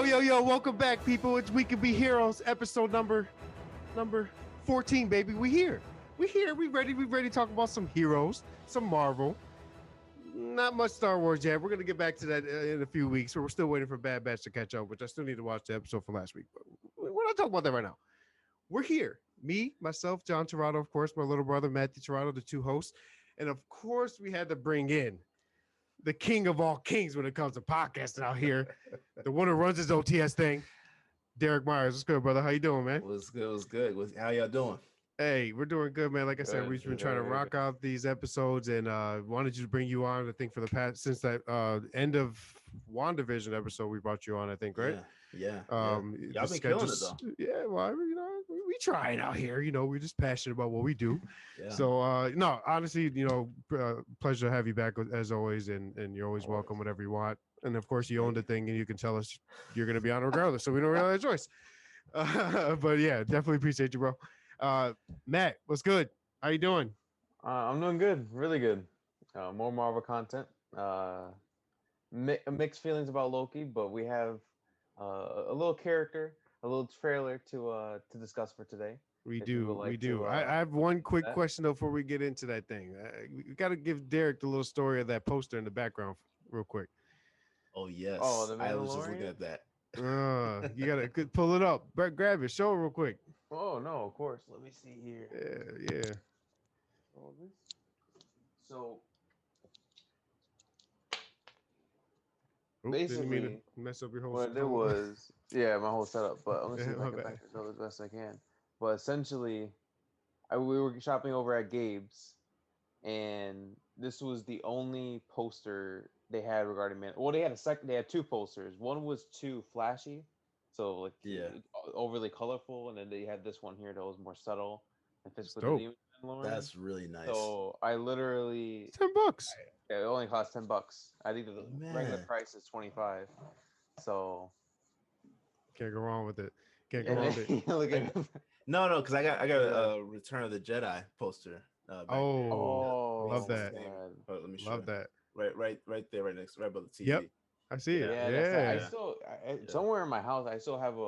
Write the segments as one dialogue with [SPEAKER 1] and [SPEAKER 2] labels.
[SPEAKER 1] Yo, welcome back, people. It's We Can Be Heroes, episode number 14, baby. We here. We ready to talk about some heroes, some Marvel. Not much Star Wars yet. We're going to get back to that in a few weeks. We're still waiting for Bad Batch to catch up, which I still need to watch the episode from last week. But we're not talking about that right now. We're here. Me, myself, John Torado, of course, my little brother, Matthew Torado, the two hosts. And of course, we had to bring in the king of all kings when it comes to podcasting out here, the one who runs his OTS thing, Derrick Myers. What's good, brother? How you doing, man?
[SPEAKER 2] What's good? How y'all doing?
[SPEAKER 1] Hey, we're doing good, man. Like I said, we've been trying to rock out these episodes and wanted to bring you on, I think, for the past, since that end of WandaVision episode, we brought you on, I think, right?
[SPEAKER 2] Yeah.
[SPEAKER 1] Y'all
[SPEAKER 2] been killing it, though.
[SPEAKER 1] Yeah, well, we trying out here. We're just passionate about what we do.
[SPEAKER 2] Yeah.
[SPEAKER 1] So, no, honestly, pleasure to have you back as always, and you're always welcome whenever you want. And of course, you own the thing, and you can tell us you're going to be on regardless, so we don't really have a choice. But yeah, definitely appreciate you, bro. Matt, what's good? How you doing?
[SPEAKER 3] I'm doing good, really good. More Marvel content. Mixed feelings about Loki, but we have a little character, a little trailer to discuss for today.
[SPEAKER 1] We do. I have one quick question though before we get into that thing. We got to give Derrick the little story of that poster in the background real quick.
[SPEAKER 2] Oh yes.
[SPEAKER 3] Oh,
[SPEAKER 2] I was just looking at that.
[SPEAKER 1] You gotta pull it up. Grab it. Show it real quick.
[SPEAKER 3] Oh no, of course. Let me see here.
[SPEAKER 1] Yeah.
[SPEAKER 3] All this. So basically,
[SPEAKER 1] didn't mean to mess up your whole.
[SPEAKER 3] What it was, my whole setup. But I'm gonna see if I can back this up as best I can. But essentially, we were shopping over at Gabe's, and this was the only poster they had regarding Man. Well, they had two posters. One was too flashy, so overly colorful, and then they had this one here that was more subtle and fits with the Demon Mandalorian.
[SPEAKER 2] That's really nice.
[SPEAKER 3] So I literally
[SPEAKER 1] $10.
[SPEAKER 3] It only cost $10. I think the regular price is $25. So
[SPEAKER 1] can't go wrong with it.
[SPEAKER 2] No, because I got a Return of the Jedi poster.
[SPEAKER 1] Love that.
[SPEAKER 2] Let me show
[SPEAKER 1] love
[SPEAKER 2] you.
[SPEAKER 1] that.
[SPEAKER 2] Right there, right next, right above the TV.
[SPEAKER 1] Yep, I see it.
[SPEAKER 3] I somewhere in my house, I still have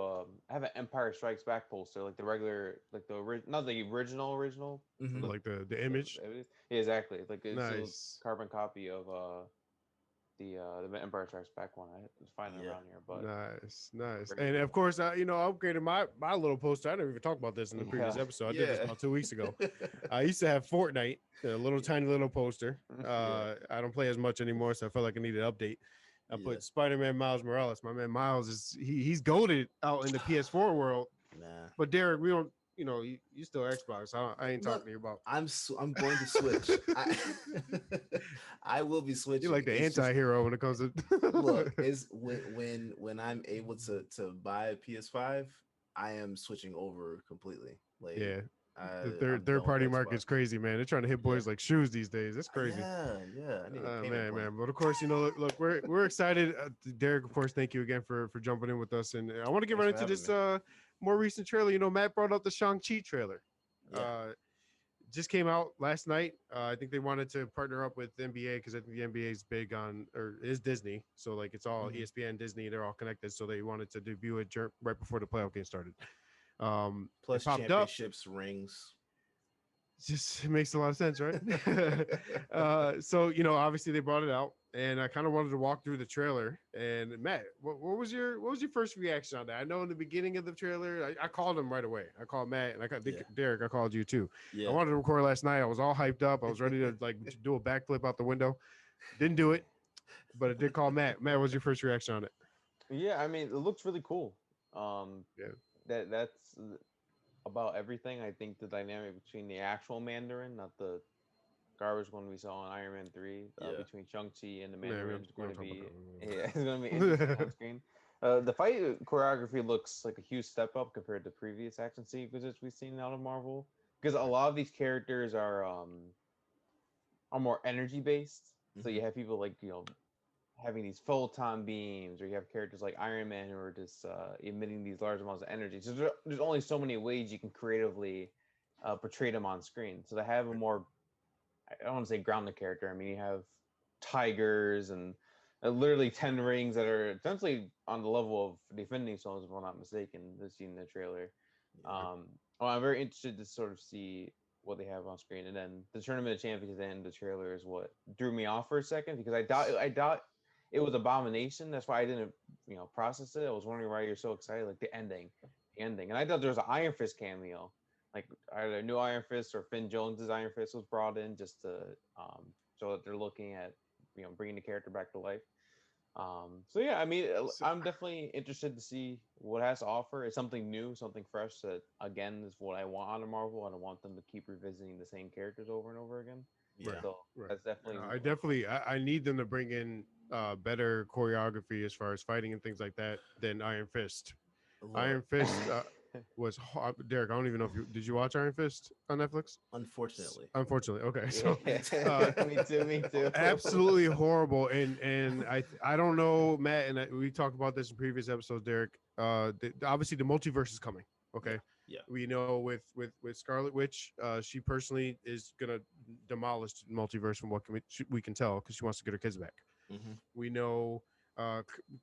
[SPEAKER 3] an Empire Strikes Back poster, like the regular, like not the original,
[SPEAKER 2] Mm-hmm.
[SPEAKER 1] Like the image.
[SPEAKER 3] Yeah, exactly. Like it's
[SPEAKER 1] nice
[SPEAKER 3] a carbon copy of the Empire Strikes Back one. I have to find it around here, but
[SPEAKER 1] nice. And of course, I upgraded my little poster. I never even talked about this in the previous episode. I did this about 2 weeks ago. I used to have Fortnite, a tiny little poster. I don't play as much anymore, so I felt like I needed an update. I put Spider-Man Miles Morales. My man Miles he's goated out in the PS4 world.
[SPEAKER 2] Nah.
[SPEAKER 1] But Derrick, we don't. You still Xbox. I ain't talking to you about.
[SPEAKER 2] I'm going to switch. I will be switching.
[SPEAKER 1] You're like the anti-hero when it comes to.
[SPEAKER 2] Look, is when I'm able to buy a PS5, I am switching over completely.
[SPEAKER 1] The third party market's crazy, man. They're trying to hit boys like shoes these days. That's crazy.
[SPEAKER 2] Yeah. I need a
[SPEAKER 1] man. But of course, look, we're excited. Derrick, of course, thank you again for jumping in with us. And I want to get right into this more recent trailer. Matt brought up the Shang Chi trailer. Just came out last night. I think they wanted to partner up with NBA because I think the NBA is big is Disney. So like it's all ESPN, Disney, they're all connected. So they wanted to debut it right before the playoff game started.
[SPEAKER 2] Plus championships, rings.
[SPEAKER 1] Just makes a lot of sense, right? So obviously they brought it out, and I kind of wanted to walk through the trailer. And Matt, what was your first reaction on that? I know in the beginning of the trailer, I called him right away. I called Matt, and I think Derrick, I called you too. I wanted to record last night. I was all hyped up. I was ready to do a backflip out the window. Didn't do it, but I did call Matt. Matt, what was your first reaction on it?
[SPEAKER 3] Yeah, I mean, it looks really cool. That's about everything. I think the dynamic between the actual Mandarin, not the garbage one we saw in Iron Man 3, between Shang-Chi and the Mandarin is going to be it's going to be interesting on screen. The fight choreography looks like a huge step up compared to previous action sequences we've seen out of Marvel, because a lot of these characters are more energy based. So you have people like having these photon beams, or you have characters like Iron Man who are just emitting these large amounts of energy. So there's only so many ways you can creatively portray them on screen. So to have a more, I don't want to say grounded character. I mean, you have tigers and literally 10 rings that are essentially on the level of defending zones, if I'm not mistaken. This seen in the trailer.
[SPEAKER 2] Yeah.
[SPEAKER 3] Well, I'm very interested to sort of see what they have on screen, and then the Tournament of Champions at the end of the trailer is what drew me off for a second because I doubt it was Abomination. That's why I didn't process it. I was wondering why you're so excited, like the ending, and I thought there was an Iron Fist cameo, like either new Iron Fist or Finn Jones's Iron Fist was brought in just to show that they're looking at bringing the character back to life. So yeah, I mean,
[SPEAKER 1] So,
[SPEAKER 3] I'm definitely interested to see what it has to offer. It's something new, something fresh. That again is what I want out of Marvel. I don't want them to keep revisiting the same characters over and over again.
[SPEAKER 2] Yeah.
[SPEAKER 1] right,
[SPEAKER 3] So
[SPEAKER 1] right.
[SPEAKER 3] that's definitely
[SPEAKER 1] I need them to bring in better choreography as far as fighting and things like that than Iron Fist. Iron
[SPEAKER 2] Look,
[SPEAKER 1] Fist was Derek. I don't even know if you did you watch Iron Fist on Netflix?
[SPEAKER 2] unfortunately.
[SPEAKER 1] Unfortunately, okay. So
[SPEAKER 3] yeah. Me too. Me too.
[SPEAKER 1] absolutely horrible, and I don't know, Matt, and we talked about this in previous episodes, Derek. Obviously the multiverse is coming.
[SPEAKER 2] Yeah.
[SPEAKER 1] Okay,
[SPEAKER 2] Yeah.
[SPEAKER 1] we know with Scarlet Witch, she personally is gonna demolish the multiverse from what we can tell because she wants to get her kids back.
[SPEAKER 2] Hmm.
[SPEAKER 1] We know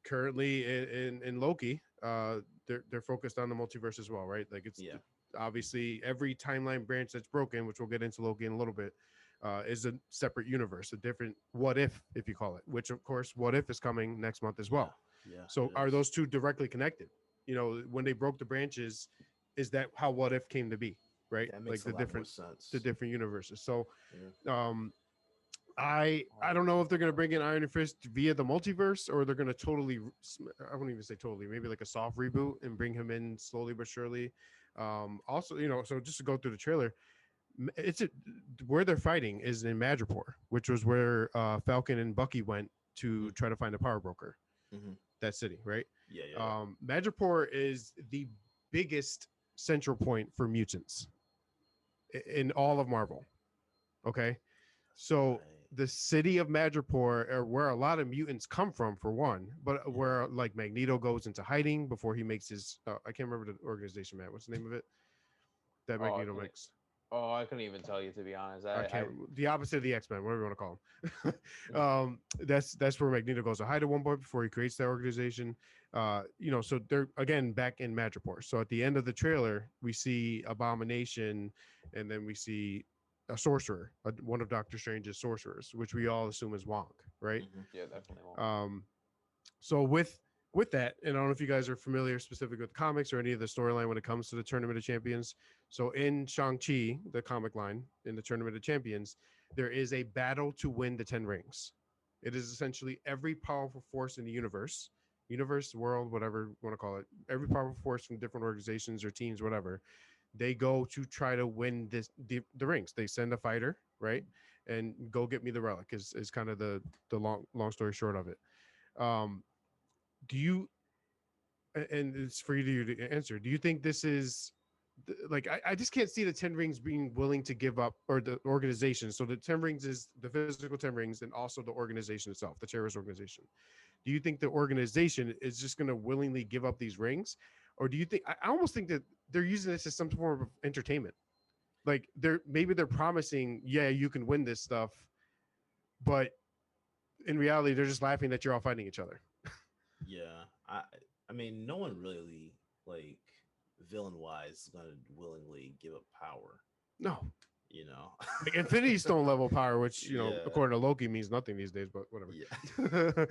[SPEAKER 1] currently in Loki, they're focused on the multiverse as well, right? Like it's
[SPEAKER 2] Yeah.
[SPEAKER 1] obviously every timeline branch that's broken, which we'll get into Loki in a little bit, is a separate universe, a different what if you call it. Which of course, what if is coming next month as
[SPEAKER 2] Yeah.
[SPEAKER 1] well.
[SPEAKER 2] Yeah.
[SPEAKER 1] So
[SPEAKER 2] It
[SPEAKER 1] are
[SPEAKER 2] is.
[SPEAKER 1] those two directly connected? When they broke the branches, is that how what if came to be? Right,
[SPEAKER 2] That
[SPEAKER 1] like
[SPEAKER 2] makes a lot more sense.
[SPEAKER 1] the different universes. So
[SPEAKER 2] Yeah.
[SPEAKER 1] um I don't know if they're gonna bring in Iron Fist via the multiverse or they're gonna totally I wouldn't even say totally, maybe like a soft reboot and bring him in slowly but surely. Also, so just to go through the trailer, it's where they're fighting is in Madripoor, which was where Falcon and Bucky went to try to find a power broker.
[SPEAKER 2] Mm-hmm.
[SPEAKER 1] That city, right?
[SPEAKER 2] Yeah. Yeah. Yeah.
[SPEAKER 1] Madripoor is the biggest central point for mutants in all of Marvel. Okay,
[SPEAKER 2] That's
[SPEAKER 1] so
[SPEAKER 2] right.
[SPEAKER 1] the city of Madripoor, are where a lot of mutants come from, for one, but
[SPEAKER 2] Yeah.
[SPEAKER 1] where like Magneto goes into hiding before he makes his I can't remember the organization, Matt. What's the name of it that
[SPEAKER 3] oh, I
[SPEAKER 1] Magneto
[SPEAKER 3] couldn't.
[SPEAKER 1] makes?
[SPEAKER 3] Oh, I couldn't even tell you to be honest.
[SPEAKER 1] I
[SPEAKER 3] I
[SPEAKER 1] can't. The opposite of the X Men, whatever you want to call them.
[SPEAKER 3] mm,
[SPEAKER 1] That's where Magneto goes to hide at one point before he creates that organization. So they're again back in Madripoor. So at the end of the trailer, we see Abomination, and then we see a sorcerer, one of Doctor Strange's sorcerers, which we all assume is Wong, right?
[SPEAKER 2] Mm-hmm.
[SPEAKER 3] yeah, definitely won't.
[SPEAKER 1] So with that, and I don't know if you guys are familiar specifically with comics or any of the storyline when it comes to the Tournament of Champions. So in Shang Chi, the comic line in the Tournament of Champions, there is a battle to win the 10 rings. It is essentially every powerful force in the universe, world, whatever you want to call it, every powerful force from different organizations or teams, whatever, they go to try to win the rings. They send a fighter, right? And go get me the relic is kind of the long story short of it. Um, do you and it's for you to answer. Do you think this is like I just can't see the 10 rings being willing to give up or the organization. So the 10 rings is the physical 10 rings and also the organization itself, the terrorist organization. Do you think the organization is just going to willingly give up these rings? Or do you think I almost think that they're using this as some form of entertainment? Like they're promising, yeah, you can win this stuff, but in reality, they're just laughing that you're all fighting each other.
[SPEAKER 2] Yeah. I mean, no one really like villain wise is gonna willingly give up power.
[SPEAKER 1] No,
[SPEAKER 2] You know.
[SPEAKER 1] like Infinity Stone level power, which
[SPEAKER 2] Yeah.
[SPEAKER 1] according to Loki, means nothing these days. But whatever.
[SPEAKER 2] Yeah.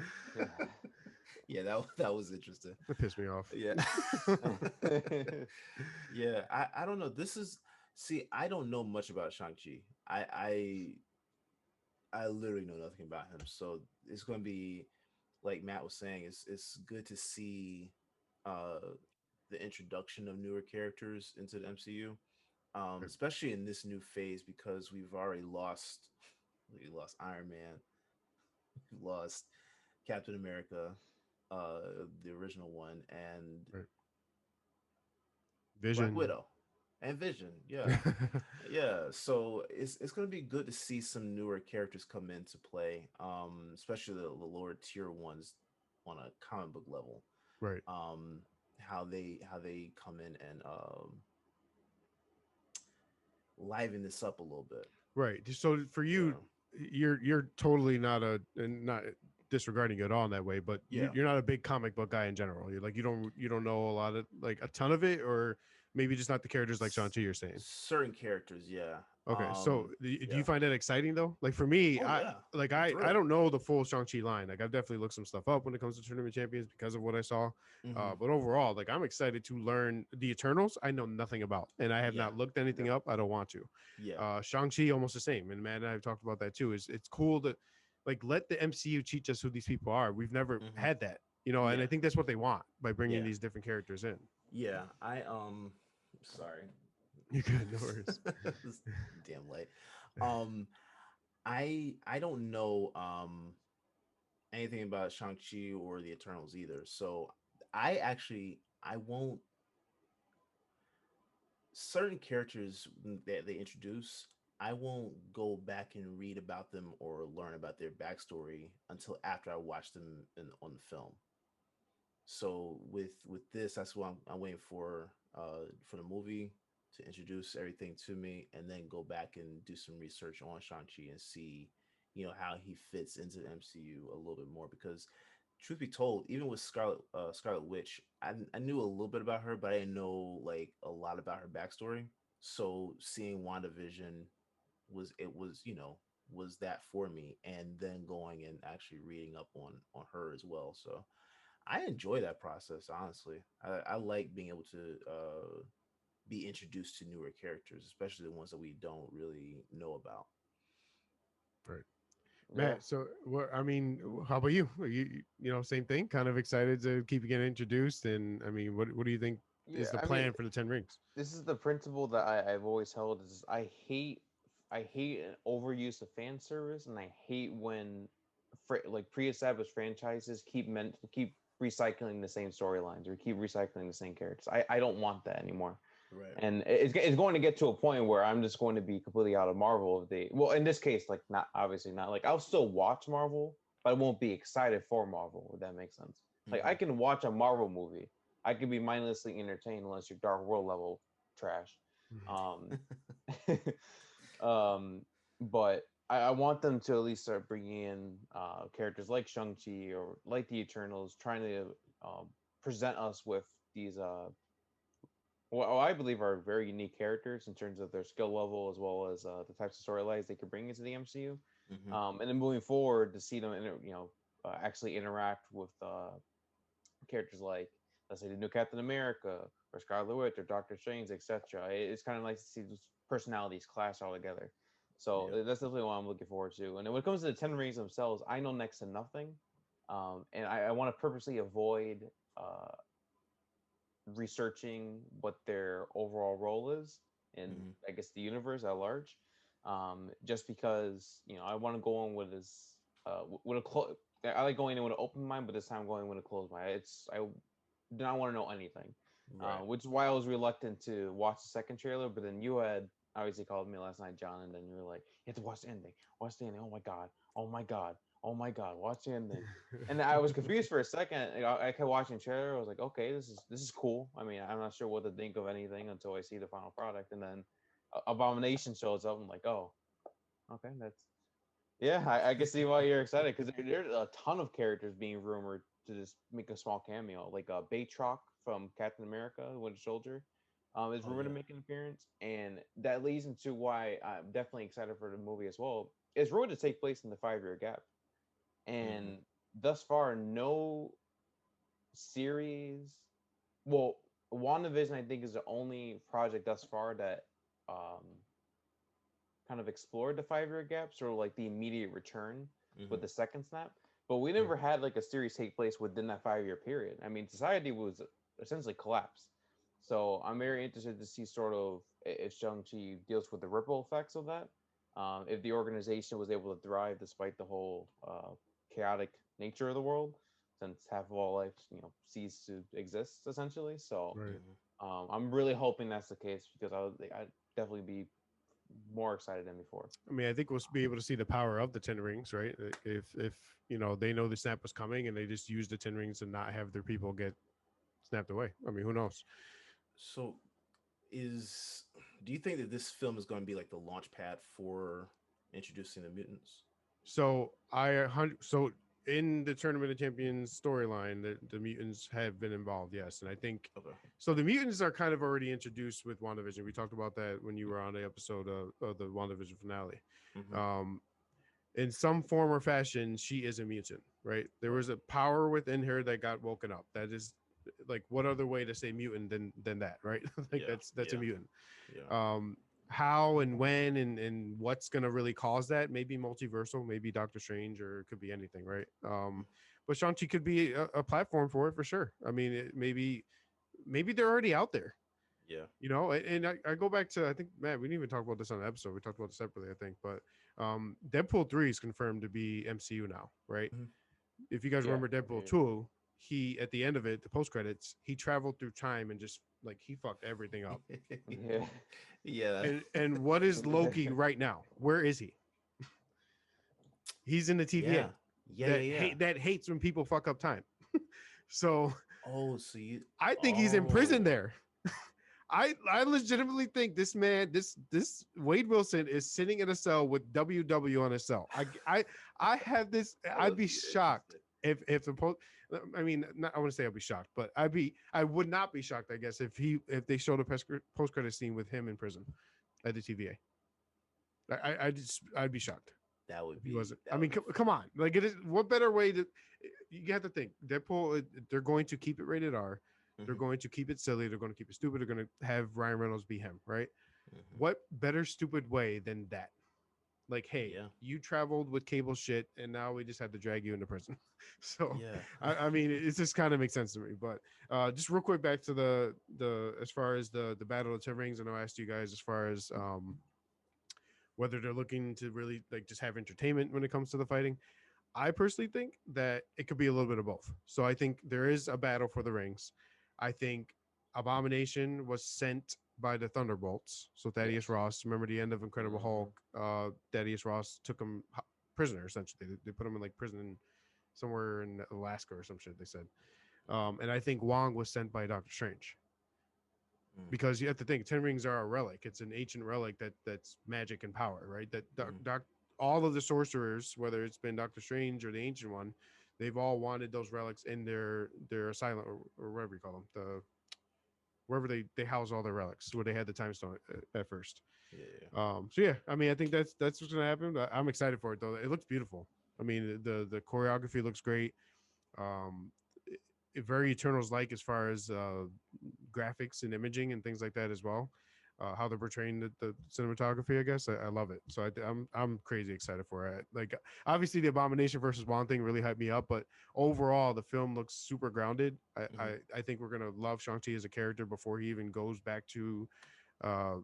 [SPEAKER 2] Yeah. That was interesting.
[SPEAKER 1] That pissed me off.
[SPEAKER 2] Yeah. Yeah. I don't know. This is see. I don't know much about Shang Chi. I literally know nothing about him. So it's going to be like Matt was saying. It's good to see uh the introduction of newer characters into the MCU, especially in this new phase because we've already lost. We lost Iron Man. We lost Captain America, the original one, and
[SPEAKER 1] Right.
[SPEAKER 2] Black
[SPEAKER 1] Vision.
[SPEAKER 2] Widow, and Vision. Yeah, yeah. So it's gonna be good to see some newer characters come into play, especially the lower tier ones on a comic book level.
[SPEAKER 1] Right.
[SPEAKER 2] Um, how they come in and liven this up a little bit.
[SPEAKER 1] Right. So for you,
[SPEAKER 2] Yeah.
[SPEAKER 1] you're totally not a and not disregarding it all in that way, but
[SPEAKER 2] Yeah.
[SPEAKER 1] you're not a big comic book guy in general. You're like you don't know a lot of like a ton of it, or maybe just not the characters like Shang Chi you're saying.
[SPEAKER 2] Certain characters, yeah.
[SPEAKER 1] Okay, so do you
[SPEAKER 2] Yeah.
[SPEAKER 1] find that exciting though? Like for me,
[SPEAKER 2] Oh yeah. I'm
[SPEAKER 1] I
[SPEAKER 2] thrilled.
[SPEAKER 1] don't know the full Shang-Chi line. Like I've definitely looked some stuff up when it comes to tournament champions because of what I saw.
[SPEAKER 2] Hmm.
[SPEAKER 1] But overall, like I'm excited to learn the Eternals. I know nothing about, and I have
[SPEAKER 2] Yeah.
[SPEAKER 1] not looked anything up. I don't want to.
[SPEAKER 2] Yeah.
[SPEAKER 1] Shang-Chi almost the same, and Matt and I have talked about that too. Is it's cool to like let the MCU teach us who these people are. We've never
[SPEAKER 2] Hmm.
[SPEAKER 1] had that, you know, and
[SPEAKER 2] Yeah.
[SPEAKER 1] I think that's what they want by bringing
[SPEAKER 2] Yeah.
[SPEAKER 1] these different characters in.
[SPEAKER 2] Yeah. Sorry.
[SPEAKER 1] You good, no worries.
[SPEAKER 2] It's damn late. Um, I don't know anything about Shang-Chi or the Eternals either. So I won't certain characters that they introduce, I won't go back and read about them or learn about their backstory until after I watch them on the film. So with this, that's what I'm waiting for the movie to introduce everything to me, and then go back and do some research on Shang-Chi and see, how he fits into the MCU a little bit more. Because truth be told, even with Scarlet Witch, I knew a little bit about her, but I didn't know like a lot about her backstory. So seeing WandaVision was that for me, and then going and actually reading up on her as well. So I enjoy that process, honestly. I like being able to be introduced to newer characters, especially the ones that we don't really know about.
[SPEAKER 1] Right.
[SPEAKER 3] Yeah.
[SPEAKER 1] Matt, so what I mean, how about you? Are you know, same thing, kind of excited to keep getting introduced, and I mean, what do you think
[SPEAKER 3] Yeah.
[SPEAKER 1] is the
[SPEAKER 3] I mean,
[SPEAKER 1] plan for the 10 rings?
[SPEAKER 3] this is the principle that I've always held is I hate an overuse of fan service, and I hate when like pre-established franchises keep recycling the same storylines or keep recycling the same characters. I don't want that anymore.
[SPEAKER 2] Right.
[SPEAKER 3] And it's going to get to a point where I'm just going to be completely out of Marvel if they, well, in this case, like, not obviously not, like, I'll still watch Marvel, but I won't be excited for Marvel, if that makes sense. Like, I
[SPEAKER 2] Hmm.
[SPEAKER 3] can watch a Marvel movie, I can be mindlessly entertained unless you're Dark World level trash. um um but I want them to at least start bringing in characters like Shang-Chi or like the Eternals, trying to um, present us with these what I believe are very unique characters in terms of their skill level, as well as the types of storylines they could bring into the MCU.
[SPEAKER 2] Hmm.
[SPEAKER 3] And then moving forward, to see them, actually interact with characters like, let's say, the new Captain America or Scarlet Witch or Doctor Strange, etc. It's kind of nice to see those personalities clash all together. So
[SPEAKER 2] Yeah.
[SPEAKER 3] that's definitely what I'm looking forward to. And then when it comes to the Ten Rings themselves, I know next to nothing, and I want to purposely avoid uh, researching what their overall role is in,
[SPEAKER 2] Hmm.
[SPEAKER 3] I guess, the universe at large. Just because I want to go in with this with a I like going in with an open mind, but this time going with a closed mind. I do not want to know anything,
[SPEAKER 2] Right.
[SPEAKER 3] which is why I was reluctant to watch the second trailer. But then you had obviously called me last night, John, and then you were like, "You have to watch the ending. Watch the ending. Oh my god. Oh my god. Oh my god. Watch the ending." And I was confused for a second. I kept watching the trailer. I was like, okay, this is cool. I mean, I'm not sure what to think of anything until I see the final product. And then Abomination shows up. I'm like, oh, okay, that's yeah. I can see why you're excited, because there's a ton of characters being rumored to just make a small cameo, like Batroc from Captain America, Winter Soldier. Is
[SPEAKER 2] Oh
[SPEAKER 3] rumored to
[SPEAKER 2] yeah.
[SPEAKER 3] make an appearance, and that leads into why I'm definitely excited for the movie as well. It's rumored to take place in the 5-year gap,
[SPEAKER 2] Hmm.
[SPEAKER 3] and thus far, no series. Well, WandaVision, I think, is the only project thus far that um, kind of explored the 5-year gap, sort of like the immediate return with
[SPEAKER 2] Hmm.
[SPEAKER 3] the second snap. But we
[SPEAKER 1] Right.
[SPEAKER 3] never had like a series take place within that 5-year period. I mean, society was essentially collapsed. So I'm very interested to see sort of if Shang-Chi deals with the ripple effects of that. If the organization was able to thrive despite the whole chaotic nature of the world, since half of all life, ceased to exist essentially. So
[SPEAKER 1] Right.
[SPEAKER 2] Hmm.
[SPEAKER 3] I'm really hoping that's the case, because I'd definitely be more excited than before.
[SPEAKER 1] I mean, I think we'll be able to see the power of the 10 rings, right? If you know they know the snap was coming and they just use the 10 rings and not have their people get snapped away. I mean, who knows?
[SPEAKER 2] So is do you think that this film is going to be like the launch pad for introducing the mutants?
[SPEAKER 1] So in the Tournament of Champions storyline, the mutants have been involved, yes. And I think
[SPEAKER 2] Okay.
[SPEAKER 1] so. The mutants are kind of already introduced with WandaVision. We talked about that when you were on the episode of the WandaVision finale.
[SPEAKER 2] Mm-hmm.
[SPEAKER 1] Um, in some form or fashion, she is a mutant, right? There
[SPEAKER 2] Right.
[SPEAKER 1] was a power within her that got woken up. That is like what other way to say mutant than that, right? Like
[SPEAKER 2] Yeah.
[SPEAKER 1] that's a
[SPEAKER 2] Yeah.
[SPEAKER 1] mutant.
[SPEAKER 2] Yeah.
[SPEAKER 1] How and when and what's gonna really cause that? Maybe multiversal, maybe Doctor Strange, or it could be anything, right? But Shang-Chi could be a platform for it for sure. I mean, maybe they're already out there,
[SPEAKER 2] Yeah.
[SPEAKER 1] you know. And I go back to, I think, Matt, we didn't even talk about this on the episode. We talked about it separately, I think. But Deadpool 3 is confirmed to be MCU now, right?
[SPEAKER 2] Mhm.
[SPEAKER 1] If you guys
[SPEAKER 3] Yeah.
[SPEAKER 1] remember Deadpool
[SPEAKER 3] Yeah.
[SPEAKER 1] 2, he at the end of it, the post credits, he traveled through time and just like he fucked everything up.
[SPEAKER 3] Yeah.
[SPEAKER 2] Yeah.
[SPEAKER 1] And what is Loki right now? Where is he? He's in the TVA
[SPEAKER 2] Yeah. Yeah. Yeah. Yeah.
[SPEAKER 1] that hates when people fuck up time. So
[SPEAKER 2] Oh, so you.
[SPEAKER 1] I think he's in prison
[SPEAKER 2] Oh.
[SPEAKER 1] there. I legitimately think this man, this Wade Wilson is sitting in a cell with WW on his cell. I have this.
[SPEAKER 2] That
[SPEAKER 1] I'd
[SPEAKER 2] would
[SPEAKER 1] be
[SPEAKER 2] be
[SPEAKER 1] shocked
[SPEAKER 2] interesting.
[SPEAKER 1] if the post. I mean, not, I want to say I'd be shocked, but I would not be shocked, I guess, if they showed a post credit scene with him in prison at the TVA. I'd be shocked
[SPEAKER 2] That would
[SPEAKER 1] if he
[SPEAKER 2] be.
[SPEAKER 1] wasn't.
[SPEAKER 2] That
[SPEAKER 1] I
[SPEAKER 2] would
[SPEAKER 1] mean,
[SPEAKER 2] be
[SPEAKER 1] come on, like it is. What better way to? You have to think. Deadpool. They're going to keep it rated R. They're
[SPEAKER 2] Mhm.
[SPEAKER 1] going to keep it silly. They're going to keep it stupid. They're going to have Ryan Reynolds be him, right?
[SPEAKER 2] Mhm.
[SPEAKER 1] What better stupid way than that? Like, hey,
[SPEAKER 2] Yeah.
[SPEAKER 1] you traveled with cable shit, and now we just had to drag you into prison. So,
[SPEAKER 2] Yeah.
[SPEAKER 1] I mean, it just kind of makes sense to me. But just real quick back to the as far as the battle of 10 rings, I know I asked you guys as far as whether they're looking to really like just have entertainment when it comes to the fighting. I personally think that it could be a little bit of both. So I think there is a battle for the rings. I think Abomination was sent by the Thunderbolts. So Thaddeus
[SPEAKER 3] Yes.
[SPEAKER 1] Ross, remember the end of Incredible
[SPEAKER 2] Mhm.
[SPEAKER 1] Hulk? Thaddeus Ross took him prisoner essentially. They put him in like prison somewhere in Alaska or some shit. They said, and I think Wong was sent by Doctor Strange
[SPEAKER 2] Mm.
[SPEAKER 1] because you have to think 10 rings are a relic. It's an ancient relic that's magic and power, right? That all of the sorcerers, whether it's been Doctor Strange or the ancient one, they've all wanted those relics in their asylum or whatever you call them, the wherever they house all their relics, where they had the time stone at first.
[SPEAKER 2] Yeah.
[SPEAKER 1] So yeah, I mean, I think that's what's gonna happen. I'm excited for it though. It looks beautiful. I mean, the choreography looks great. Um, very Eternals like as far as graphics and imaging and things like that as well. How they're portraying the cinematography, I guess I love it. So I'm crazy excited for it. Like obviously the Abomination versus Wong thing really hyped me up, but overall the film looks super grounded. I think we're gonna love Shang-Chi as a character before he even goes back to uh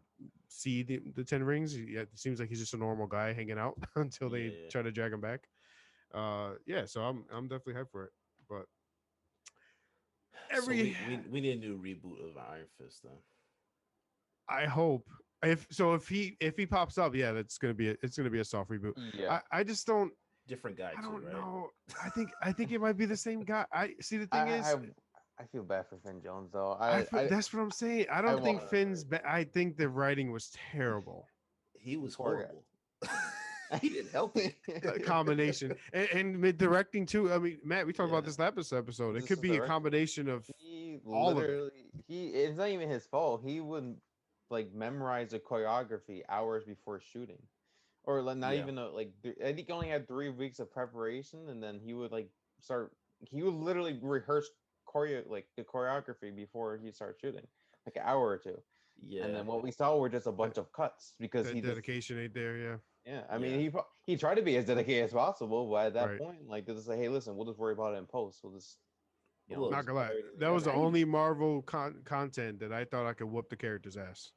[SPEAKER 1] see the 10 rings. It seems like he's just a normal guy hanging out until
[SPEAKER 2] Yeah.
[SPEAKER 1] they
[SPEAKER 2] Yeah.
[SPEAKER 1] try to drag him back. Yeah, so I'm definitely hyped for it. But
[SPEAKER 2] So
[SPEAKER 1] every
[SPEAKER 2] we need a new reboot of Iron Fist then.
[SPEAKER 1] I hope if he pops up, yeah, it's gonna be a soft reboot.
[SPEAKER 3] Yeah.
[SPEAKER 1] I just don't
[SPEAKER 2] Different guy
[SPEAKER 1] I
[SPEAKER 2] too,
[SPEAKER 1] don't
[SPEAKER 2] right?
[SPEAKER 1] know. I think it might be the same guy. I see the
[SPEAKER 3] I
[SPEAKER 1] thing is
[SPEAKER 3] I I feel bad for Finn Jones though. I
[SPEAKER 1] that's what I'm saying. I
[SPEAKER 3] I
[SPEAKER 1] don't think
[SPEAKER 3] want
[SPEAKER 1] Finn's I think the writing was terrible.
[SPEAKER 2] He was
[SPEAKER 3] poor
[SPEAKER 2] horrible. He didn't help it.
[SPEAKER 1] A combination and mid directing too. I mean, Matt, we talked about
[SPEAKER 2] Yeah.
[SPEAKER 1] this last episode. It
[SPEAKER 3] This
[SPEAKER 1] could
[SPEAKER 3] is
[SPEAKER 1] be a
[SPEAKER 3] direction.
[SPEAKER 1] combination of
[SPEAKER 3] He
[SPEAKER 1] all of it.
[SPEAKER 3] literally it's not even his fault. He would like memorize the choreography hours before shooting. Or like, not
[SPEAKER 2] Yeah.
[SPEAKER 3] even I think he only had 3 weeks of preparation and then he would like start he would literally rehearse the choreography before he starts shooting. Like an hour or two. And
[SPEAKER 2] Yeah.
[SPEAKER 3] then what we saw were just a bunch of cuts because
[SPEAKER 1] That
[SPEAKER 3] he just
[SPEAKER 1] dedication ain't there. Yeah,
[SPEAKER 3] yeah, I mean,
[SPEAKER 2] Yeah.
[SPEAKER 3] he tried to be as dedicated as possible, but at that
[SPEAKER 1] right.
[SPEAKER 3] point, like, they just say, "Hey, listen, we'll just worry about it in post. We'll just,
[SPEAKER 2] Look,
[SPEAKER 1] Not
[SPEAKER 3] just
[SPEAKER 1] gonna
[SPEAKER 3] put
[SPEAKER 1] lie,
[SPEAKER 3] everything
[SPEAKER 1] that was
[SPEAKER 3] together."
[SPEAKER 1] the
[SPEAKER 2] how you
[SPEAKER 1] only Marvel content that I thought I could whoop the character's ass.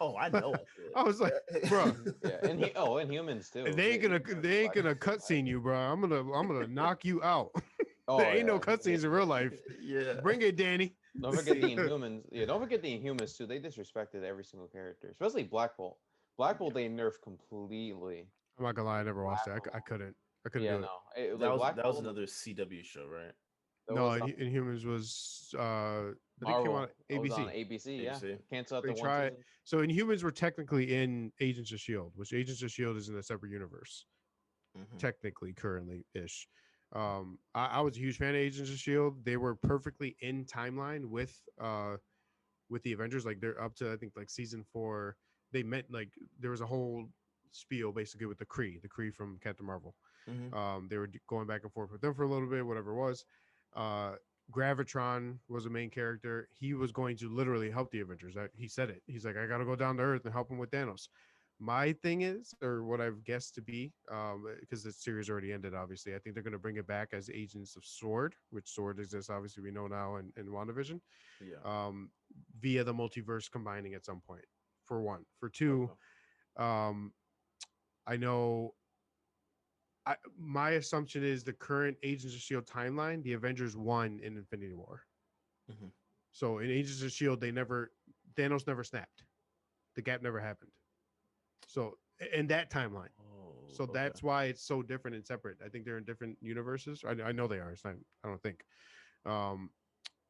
[SPEAKER 2] oh, I know I
[SPEAKER 1] I was like, bro,
[SPEAKER 2] could.
[SPEAKER 3] Yeah, and humans too.
[SPEAKER 1] they ain't gonna
[SPEAKER 3] Humans
[SPEAKER 1] they ain't
[SPEAKER 3] like-
[SPEAKER 1] gonna cutscene you, bro. I'm gonna knock you out. There
[SPEAKER 3] Oh
[SPEAKER 1] ain't no
[SPEAKER 3] yeah,
[SPEAKER 1] cutscenes in real life.
[SPEAKER 2] Yeah.
[SPEAKER 1] Bring it, Danny.
[SPEAKER 3] don't forget the Inhumans. Yeah, don't forget the Inhumans too. They disrespected every single character, especially Black Bolt. Black Bolt they nerfed completely.
[SPEAKER 1] I'm not gonna lie, I never watched
[SPEAKER 3] Black
[SPEAKER 1] it.
[SPEAKER 3] Bolt.
[SPEAKER 1] I couldn't
[SPEAKER 3] Yeah,
[SPEAKER 1] do it.
[SPEAKER 3] no,
[SPEAKER 2] That
[SPEAKER 3] like
[SPEAKER 2] was
[SPEAKER 3] Black Bolt.
[SPEAKER 2] another CW show, right?
[SPEAKER 3] That
[SPEAKER 1] No,
[SPEAKER 3] was on
[SPEAKER 1] Inhumans was I think it came on
[SPEAKER 3] Marvel. It was on
[SPEAKER 1] ABC.
[SPEAKER 3] ABC. Yeah,
[SPEAKER 2] ABC.
[SPEAKER 3] cancel out
[SPEAKER 1] They
[SPEAKER 3] the one
[SPEAKER 1] tried
[SPEAKER 3] season.
[SPEAKER 1] so Inhumans were technically in Agents of Shield, which Agents of Shield is in a separate universe,
[SPEAKER 2] Hmm.
[SPEAKER 1] technically currently ish. I was a huge fan of Agents of Shield. They were perfectly in timeline with the Avengers. Like they're up to I think like season 4. They met like there was a whole spiel basically with the Kree from Captain Marvel.
[SPEAKER 2] Hmm.
[SPEAKER 1] They were going back and forth with them for a little bit, whatever it was. Uh, Gravitron was a main character. He was going to literally help the Avengers. He said it. He's like, I got to go down to Earth and help him with Thanos. My thing is, or what I've guessed to be, because the series already ended, obviously, I think they're going to bring it back as Agents of Sword, which Sword exists, obviously, we know now in WandaVision,
[SPEAKER 2] Yeah.
[SPEAKER 1] um, via the multiverse combining at some point, for one. For two,
[SPEAKER 2] Okay.
[SPEAKER 1] um, I know my assumption is the current Agents of Shield timeline. The Avengers won in Infinity War.
[SPEAKER 2] Hmm.
[SPEAKER 1] So in Agents of Shield, Thanos never snapped. The gap never happened. So in that timeline,
[SPEAKER 2] Oh,
[SPEAKER 1] so
[SPEAKER 2] okay.
[SPEAKER 1] that's why it's so different and separate. I think they're in different universes. I know they are. It's not, I don't think. Um,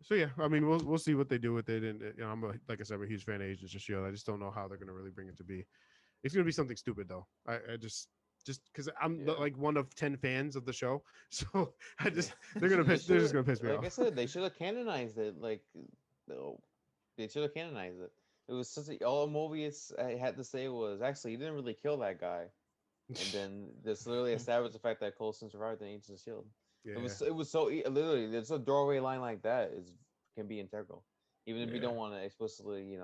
[SPEAKER 1] so yeah, I mean, we'll see what they do with it. And like I said, I'm a huge fan of Agents of Shield. I just don't know how they're going to really bring it to be. It's gonna be something stupid though. I just because I'm
[SPEAKER 3] Yeah.
[SPEAKER 1] like one of 10 fans of the show, so I
[SPEAKER 2] Yeah.
[SPEAKER 1] just they're just gonna piss me
[SPEAKER 3] Like I
[SPEAKER 1] off.
[SPEAKER 3] said, they should have canonized it. Like, no, they should have canonized it. It was such a all Mobius I had to say was actually he didn't really kill that guy, and then this literally
[SPEAKER 2] Mhm.
[SPEAKER 3] established the fact that Coulson survived in Agents of Shield.
[SPEAKER 1] Yeah,
[SPEAKER 3] It was so literally there's a doorway line like that is can be integral, even if you
[SPEAKER 1] yeah,
[SPEAKER 3] don't want to explicitly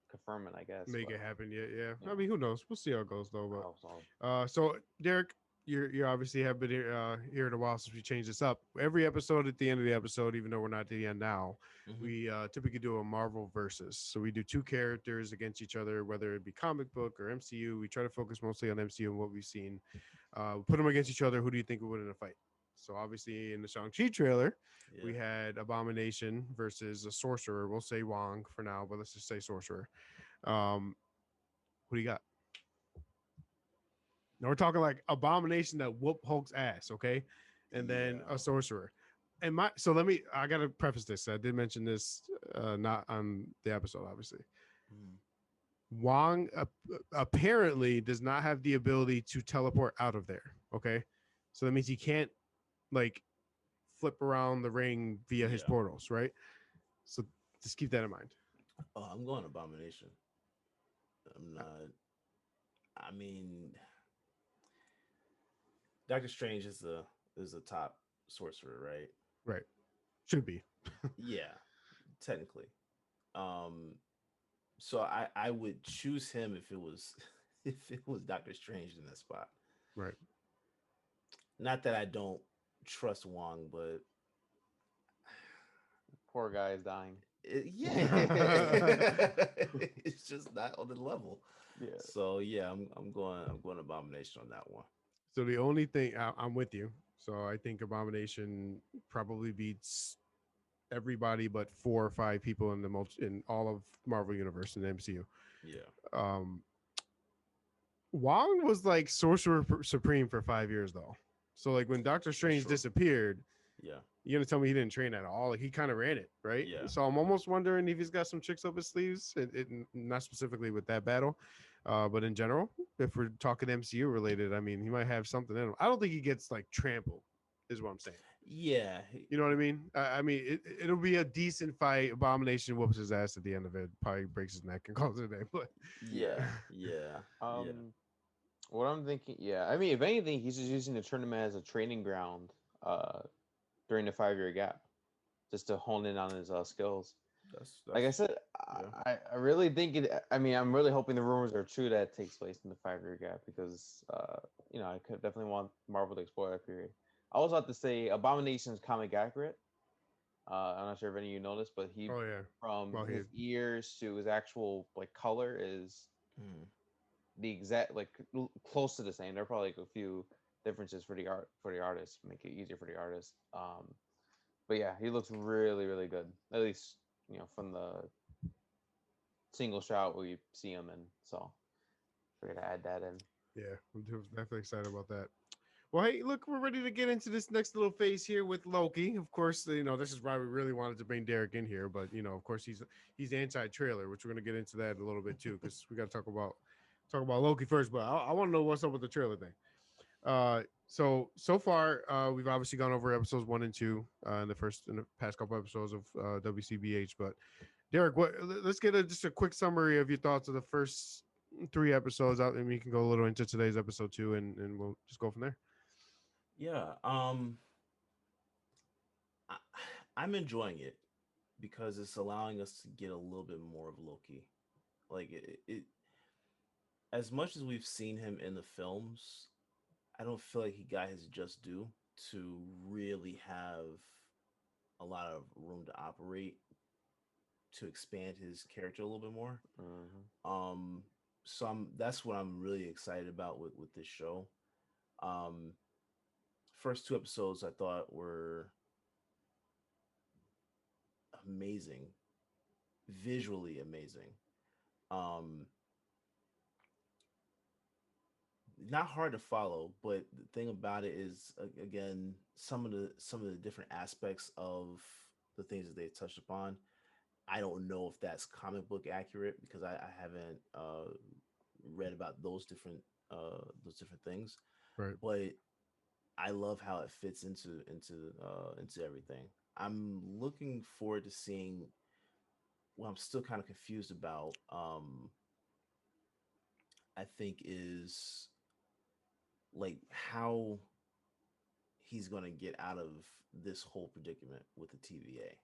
[SPEAKER 3] confirm it. I guess,
[SPEAKER 1] make
[SPEAKER 3] but
[SPEAKER 1] it happen. Yeah, yeah.
[SPEAKER 3] yeah,
[SPEAKER 1] I mean, who knows? We'll see how it goes
[SPEAKER 3] I
[SPEAKER 1] though.
[SPEAKER 3] hope so.
[SPEAKER 1] But so Derek, you obviously have been here in a while since we changed this up. Every episode, at the end of the episode, even though we're not at the end now,
[SPEAKER 2] Mhm.
[SPEAKER 1] we typically do a Marvel versus. So we do two characters against each other, whether it be comic book or MCU. We try to focus mostly on MCU and what we've seen. Put them against each other. Who do you think would win in a fight? So obviously in the Shang Chi trailer, we
[SPEAKER 2] Yeah.
[SPEAKER 1] had Abomination versus a sorcerer. We'll say Wong for now, but let's just say sorcerer. Um, who do you got? Now we're talking like Abomination that whoop Hulk's ass, okay, and then
[SPEAKER 2] Yeah.
[SPEAKER 1] a sorcerer. And I gotta preface this. I did mention this, not on the episode, obviously.
[SPEAKER 2] Mhm.
[SPEAKER 1] Wong apparently does not have the ability to teleport out of there. Okay, so that means he can't like flip around the ring via his
[SPEAKER 2] Yeah.
[SPEAKER 1] portals, right? So just keep that in mind.
[SPEAKER 2] Oh, I'm going Abomination. I'm not. I mean, Doctor Strange is a top sorcerer, right?
[SPEAKER 1] Right? Should be.
[SPEAKER 2] Yeah, technically. Um, so I would choose him if it was if it was Doctor Strange in that spot.
[SPEAKER 1] Right.
[SPEAKER 2] Not that I don't trust Wong, but
[SPEAKER 3] Poor guy is dying.
[SPEAKER 2] yeah, it's just not on the level.
[SPEAKER 3] Yeah.
[SPEAKER 2] So yeah, I'm going Abomination on that one.
[SPEAKER 1] So the only thing I'm with you. So I think Abomination probably beats everybody but 4 or 5 people in all of Marvel Universe and the MCU.
[SPEAKER 2] Yeah,
[SPEAKER 1] Um, Wong was like Sorcerer Supreme for 5 years though. So like when Doctor
[SPEAKER 2] that's
[SPEAKER 1] Strange
[SPEAKER 2] true.
[SPEAKER 1] disappeared,
[SPEAKER 2] Yeah,
[SPEAKER 1] you're gonna tell me he didn't train at all? Like he kind of ran it, right?
[SPEAKER 2] yeah,
[SPEAKER 1] So I'm almost wondering if he's got some tricks up his sleeves. Not specifically with that battle, but in general, if we're talking MCU related, I mean, he might have something in him. I don't think he gets like trampled, is what I'm saying.
[SPEAKER 2] yeah,
[SPEAKER 1] You know what I mean? I mean, it'll be a decent fight. Abomination whoops his ass at the end of it, probably breaks his neck and calls it a day. But
[SPEAKER 3] Yeah.
[SPEAKER 2] yeah, yeah, yeah.
[SPEAKER 3] What I'm thinking, yeah. I mean, if anything, he's just using the tournament as a training ground uh during the 5 year gap, just to hone in on his skills. Like I
[SPEAKER 2] That's
[SPEAKER 3] said,
[SPEAKER 2] yeah,
[SPEAKER 3] I really think it. I mean, I'm really hoping the rumors are true that it takes place in the 5 year gap because I could definitely want Marvel to explore that period. I was about to say Abomination's comic accurate. I'm not sure if any of you noticed, but he
[SPEAKER 1] oh yeah,
[SPEAKER 3] from
[SPEAKER 1] well he
[SPEAKER 3] his ears to his actual like color is
[SPEAKER 2] mm,
[SPEAKER 3] the exact like close to the same. There are probably like a few differences for the artist, make it easier for the artist. But yeah, he looks really really good. At least from the single shot where you see him in. So figured to add that in.
[SPEAKER 1] yeah, I'm definitely excited about that. Well, hey, look, we're ready to get into this next little phase here with Loki. Of course, this is why we really wanted to bring Derek in here, but of course, he's anti-trailer, which we're gonna get into that a little bit too, because we got to talk about Loki first. But I want to know what's up with the trailer thing. So far, we've obviously gone over episodes 1 and 2 in the past couple episodes of WCBH. But Derek, let's get just a quick summary of your thoughts of the first 3 episodes out, and we can go a little into today's episode 2, and we'll just go from there.
[SPEAKER 2] Yeah. I, I'm enjoying it because it's allowing us to get a little bit more of Loki. Like as much as we've seen him in the films, I don't feel like he got his just due to really have a lot of room to operate to expand his character a little bit more.
[SPEAKER 3] Hmm.
[SPEAKER 2] Um, so that's what I'm really excited about with this show. Um, First 2 episodes I thought were amazing, visually amazing. Um, Not hard to follow, but the thing about it is, again, some of the different aspects of the things that they touched upon. I don't know if that's comic book accurate because I haven't read about those different things,
[SPEAKER 1] Right.
[SPEAKER 2] but I love how it fits into everything. I'm looking forward to seeing what I'm still kind of confused about. I think is like how he's going to get out of this whole predicament with the TVA.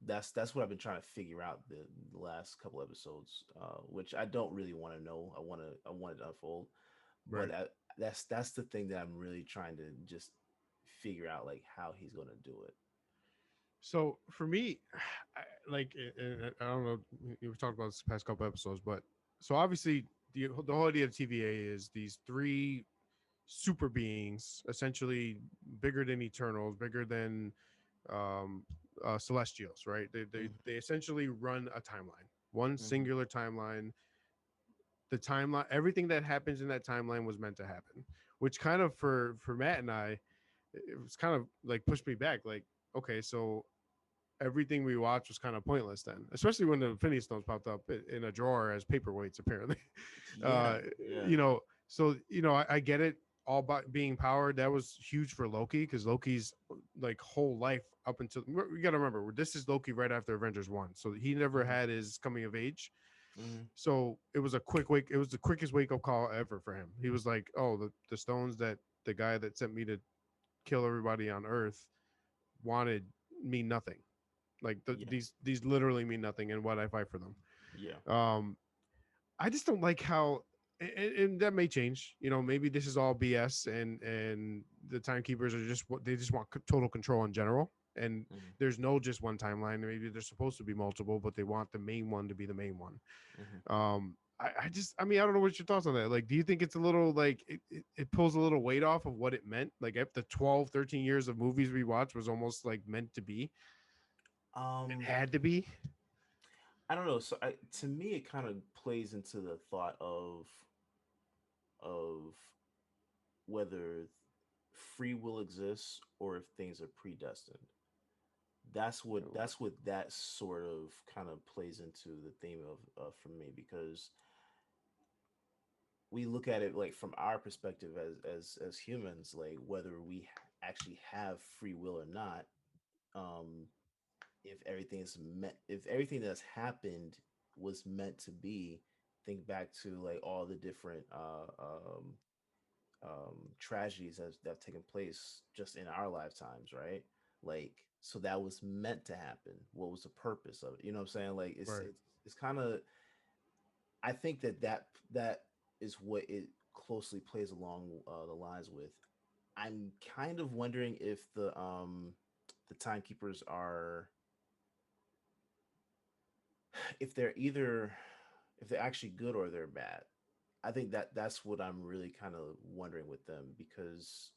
[SPEAKER 2] That's what I've been trying to figure out the last couple episodes, which I don't really want to know. I want it to unfold, but
[SPEAKER 1] Right.
[SPEAKER 2] that's the thing that I'm really trying to just figure out, like how he's going to do it.
[SPEAKER 1] So for me, I don't know. You have talked about this past couple episodes, but so obviously the whole idea of TVA is these three super beings, essentially bigger than Eternals, bigger than um, Celestials, right?
[SPEAKER 2] Hmm.
[SPEAKER 1] They essentially run a timeline, one
[SPEAKER 2] Hmm.
[SPEAKER 1] singular timeline. The timeline, everything that happens in that timeline was meant to happen, which kind of for Matt and I, it was kind of like pushed me back. Like, okay, so everything we watched was kind of pointless then, especially when the Infinity Stones popped up in a drawer as paperweights, apparently.
[SPEAKER 2] Yeah,
[SPEAKER 1] uh,
[SPEAKER 2] yeah,
[SPEAKER 1] you know, so I get it. All about being powered, that was huge for Loki because Loki's like whole life up until we got to remember this is Loki right after Avengers 1, so he never
[SPEAKER 2] hmm,
[SPEAKER 1] had his coming of age.
[SPEAKER 2] hmm,
[SPEAKER 1] So it was a quick wake. It was the quickest wake up call ever for him. He was like, "Oh, the stones that the guy that sent me to kill everybody on Earth wanted mean nothing. Like
[SPEAKER 2] yeah,
[SPEAKER 1] these literally mean nothing, and why'd I fight for them?"
[SPEAKER 2] yeah,
[SPEAKER 1] Um, I just don't like how, and that may change. Maybe this is all BS, and the timekeepers are just what they just want total control in general. And
[SPEAKER 2] hmm,
[SPEAKER 1] there's no just one timeline. Maybe there's supposed to be multiple, but they want the main one to be the main one.
[SPEAKER 2] hmm.
[SPEAKER 1] I mean, I don't know what's your thoughts on that. Like, do you think it's a little like it pulls a little weight off of what it meant? Like, if the 12, 13 years of movies we watched was almost like meant to be, it
[SPEAKER 2] Um,
[SPEAKER 1] had to be.
[SPEAKER 2] I don't know. So to me, it kind of plays into the thought of whether free will exists or if things are predestined. That's what that sort of kind of plays into the theme of for me, because we look at it like from our perspective as humans, like whether we actually have free will or not. um if everything that's happened was meant to be, think back to like all the different tragedies that have taken place just in our lifetimes, right? Like, so that was meant to happen. What was the purpose of it? You know what I'm saying? Like,
[SPEAKER 1] Right.
[SPEAKER 2] it's kind of, I think that is what it closely plays along the lines with. I'm kind of wondering if the timekeepers are, if they're either, if they're actually good or they're bad. I think that's what I'm really kind of wondering with them, because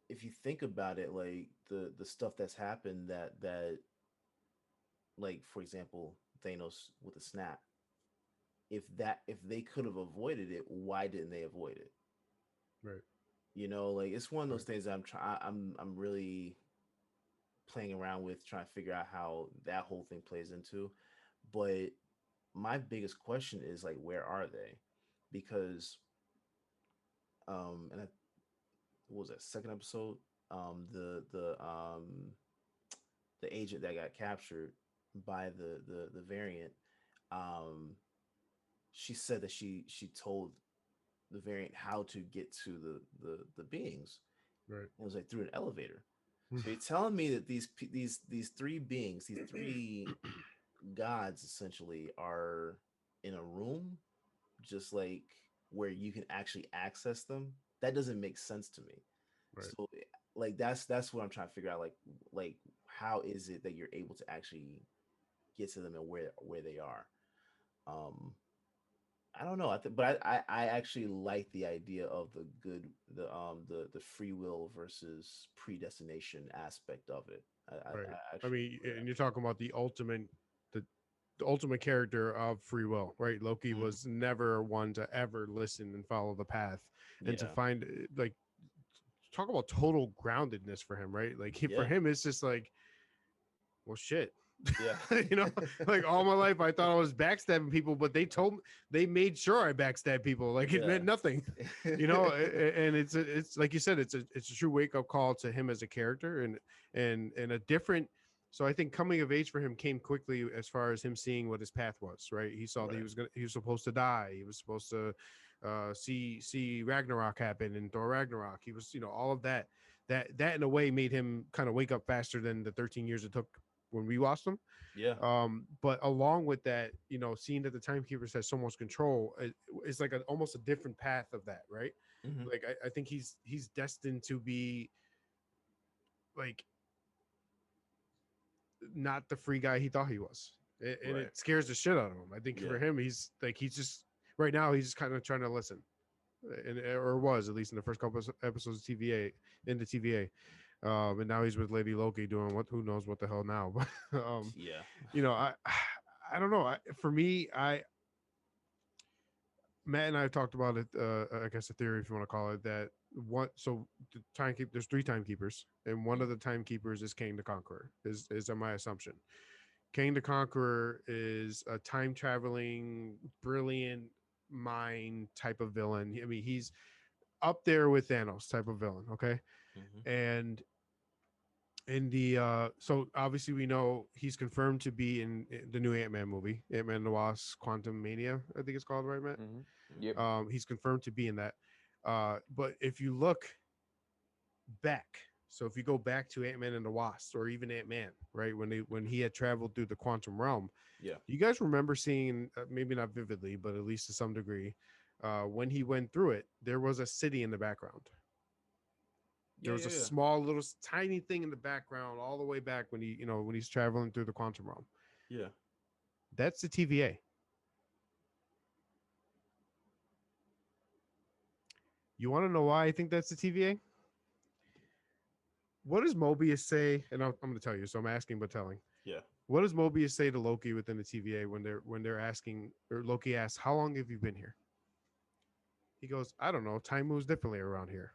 [SPEAKER 2] if you think about it, like the stuff that's happened, that like, for example, Thanos with the snap, if they could have avoided it, why didn't they avoid it?
[SPEAKER 1] Right.
[SPEAKER 2] Like, it's one of those
[SPEAKER 1] Right.
[SPEAKER 2] things that I'm really playing around with, trying to figure out how that whole thing plays into. But my biggest question is, like, where are they? because and I, what was that second episode? The agent that got captured by the variant, um, she said that she told the variant how to get to the beings.
[SPEAKER 1] Right.
[SPEAKER 2] It was like through an elevator. So you're telling me that these three beings, these three gods essentially are in a room, just like where you can actually access them? That doesn't make sense to me.
[SPEAKER 1] Right.
[SPEAKER 2] So like that's what I'm trying to figure out. Like how is it that you're able to actually get to them and where they are? Um, I don't know. I actually like the idea of the free will versus predestination aspect of it.
[SPEAKER 1] Right.
[SPEAKER 2] I
[SPEAKER 1] I
[SPEAKER 2] actually
[SPEAKER 1] mean,
[SPEAKER 2] enjoy
[SPEAKER 1] and you're talking about the, the ultimate character of free will, right? Loki
[SPEAKER 2] that.
[SPEAKER 1] was never one to ever listen and follow the path, and to
[SPEAKER 2] Yeah,
[SPEAKER 1] find like talk about total groundedness for him, right? Like for
[SPEAKER 2] yeah,
[SPEAKER 1] him, it's just like, well, shit.
[SPEAKER 2] yeah,
[SPEAKER 1] You know, like all my life I thought I was backstabbing people, but they made sure I backstabbed people. Like it
[SPEAKER 2] yeah,
[SPEAKER 1] meant nothing, you know. And it's like you said, it's a true wake up call to him as a character, and a different. So I think coming of age for him came quickly as far as him seeing what his path was. Right, he saw that
[SPEAKER 2] right.
[SPEAKER 1] he was supposed to die. He was supposed to see Ragnarok happen and Thor Ragnarok. He was, all of that. That in a way made him kind of wake up faster than the 13 years it took when we lost him.
[SPEAKER 2] Yeah,
[SPEAKER 1] But along with that, seeing that the timekeepers has so much control is like almost a different path of that, right?
[SPEAKER 2] hmm,
[SPEAKER 1] Like I think he's destined to be like not the free guy he thought he was, and
[SPEAKER 2] right.
[SPEAKER 1] it scares the shit out of him. I think for
[SPEAKER 2] Yeah,
[SPEAKER 1] him, he's just right now he's just kind of trying to listen, and or was at least in the first couple of episodes of TVA in the TVA. And now he's with Lady Loki doing what who knows what the hell now. But
[SPEAKER 2] yeah,
[SPEAKER 1] you know, I don't know. For me, Matt and I have talked about it. I guess a theory, if you want to call it that. One, so the timekeeper. There's three timekeepers, and one
[SPEAKER 2] mm,
[SPEAKER 1] of the timekeepers is Kang the Conqueror. Is my assumption. Kang the Conqueror is a time traveling, brilliant mind type of villain. I mean, he's up there with Thanos type of villain. Okay,
[SPEAKER 2] hmm,
[SPEAKER 1] and in the so obviously we know he's confirmed to be in the new Ant-Man movie, Ant-Man and the Wasp: Quantum Mania, I think it's called, right, Matt?
[SPEAKER 3] Mm-hmm. Yep.
[SPEAKER 1] He's confirmed to be in that. But if you look back, so if you go back to Ant-Man and the Wasp, or even Ant-Man, right, when he had traveled through the quantum realm,
[SPEAKER 2] yeah,
[SPEAKER 1] you guys remember seeing, maybe not vividly, but at least to some degree, when he went through it, there was a city in the background. There
[SPEAKER 2] yeah,
[SPEAKER 1] was
[SPEAKER 2] yeah,
[SPEAKER 1] a
[SPEAKER 2] yeah,
[SPEAKER 1] small little tiny thing in the background all the way back when when he's traveling through the quantum realm.
[SPEAKER 2] yeah.
[SPEAKER 1] That's the TVA. You want to know why I think that's the TVA? What does Mobius say? And I'm going to tell you, so I'm asking but telling.
[SPEAKER 2] Yeah.
[SPEAKER 1] What does Mobius say to Loki within the TVA when they're asking, or Loki asks, "How long have you been here?" He goes, "I don't know. Time moves differently around here."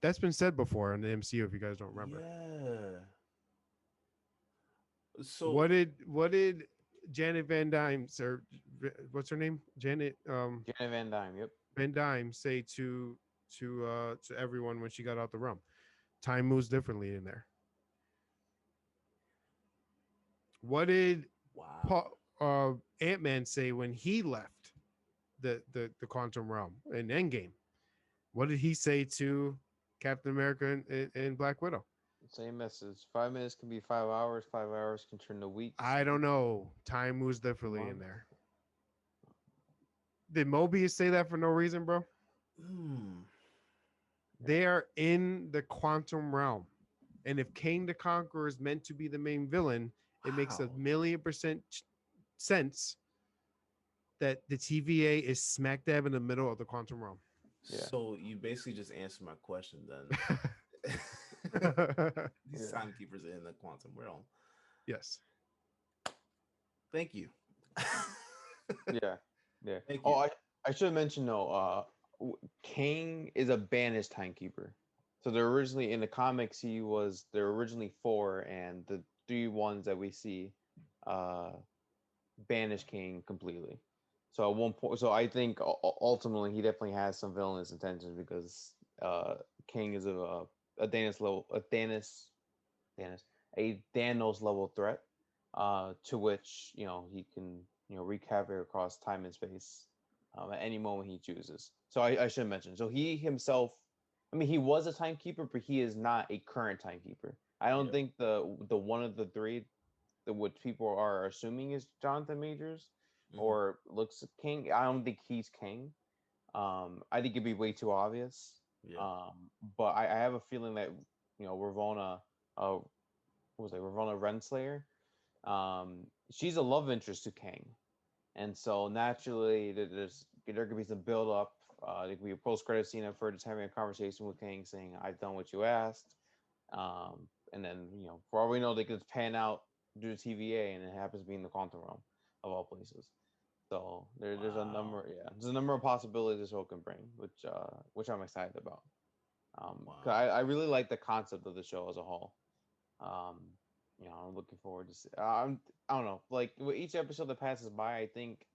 [SPEAKER 1] That's been said before in the MCU. If you guys don't remember,
[SPEAKER 2] Yeah. So
[SPEAKER 1] what did Janet Van Dyne, or what's her name? Janet
[SPEAKER 3] Janet Van Dyne. Yep.
[SPEAKER 1] Van Dyne say to everyone when she got out the room? Time moves differently in there. What did
[SPEAKER 2] wow.
[SPEAKER 1] Ant-Man say when he left the quantum realm in Endgame? What did he say to Captain America and Black Widow?
[SPEAKER 3] Same message. 5 minutes can be 5 hours. 5 hours can turn to weeks.
[SPEAKER 1] I don't know. Time moves differently in
[SPEAKER 3] Months.
[SPEAKER 1] there. Did Mobius say that for no reason, bro?
[SPEAKER 2] Hmm.
[SPEAKER 1] They are in the quantum realm. And if Kang the Conqueror is meant to be the main villain, it makes a
[SPEAKER 2] Wow.
[SPEAKER 1] million% sense that the TVA is smack dab in the middle of the quantum realm.
[SPEAKER 3] Yeah.
[SPEAKER 2] So you basically just answered my question then. These
[SPEAKER 3] Yeah.
[SPEAKER 2] timekeepers are in the quantum realm.
[SPEAKER 1] Yes.
[SPEAKER 2] Thank you.
[SPEAKER 3] Yeah. Yeah.
[SPEAKER 2] Thank
[SPEAKER 3] Oh,
[SPEAKER 2] you.
[SPEAKER 3] I should mention though. Kang is a banished timekeeper. So they're originally in the comics. There were originally four, and the three ones that we see, uh, banished Kang completely. So at one point, so I think ultimately he definitely has some villainous intentions because King is a Thanos level, Thanos, a Thanos level threat, to which he can wreak havoc across time and space at any moment he chooses. So I should mention. So he himself, I mean, he was a timekeeper, but he is not a current timekeeper. I don't
[SPEAKER 2] Yeah.
[SPEAKER 3] think the one of the three that what people are assuming is Jonathan Majors
[SPEAKER 2] Hmm.
[SPEAKER 3] or looks King. I don't think he's King. I think it'd be way too obvious.
[SPEAKER 2] Yeah.
[SPEAKER 3] But I have a feeling that Ravonna, what was it, Ravonna Renslayer, she's a love interest to Kang, and so naturally there could be some build up. There could be a post credit scene of her just having a conversation with Kang, saying, "I've done what you asked," and then for all we know, they could just pan out, do the TVA, and it happens to be in the quantum realm of all places. So there's a
[SPEAKER 2] Wow.
[SPEAKER 3] number, yeah, there's a number of possibilities this show can bring, which I'm excited about. 'Cause
[SPEAKER 2] Wow.
[SPEAKER 3] I really like the concept of the show as a whole. Um, I'm looking forward to see. I don't know, like with each episode that passes by, I think,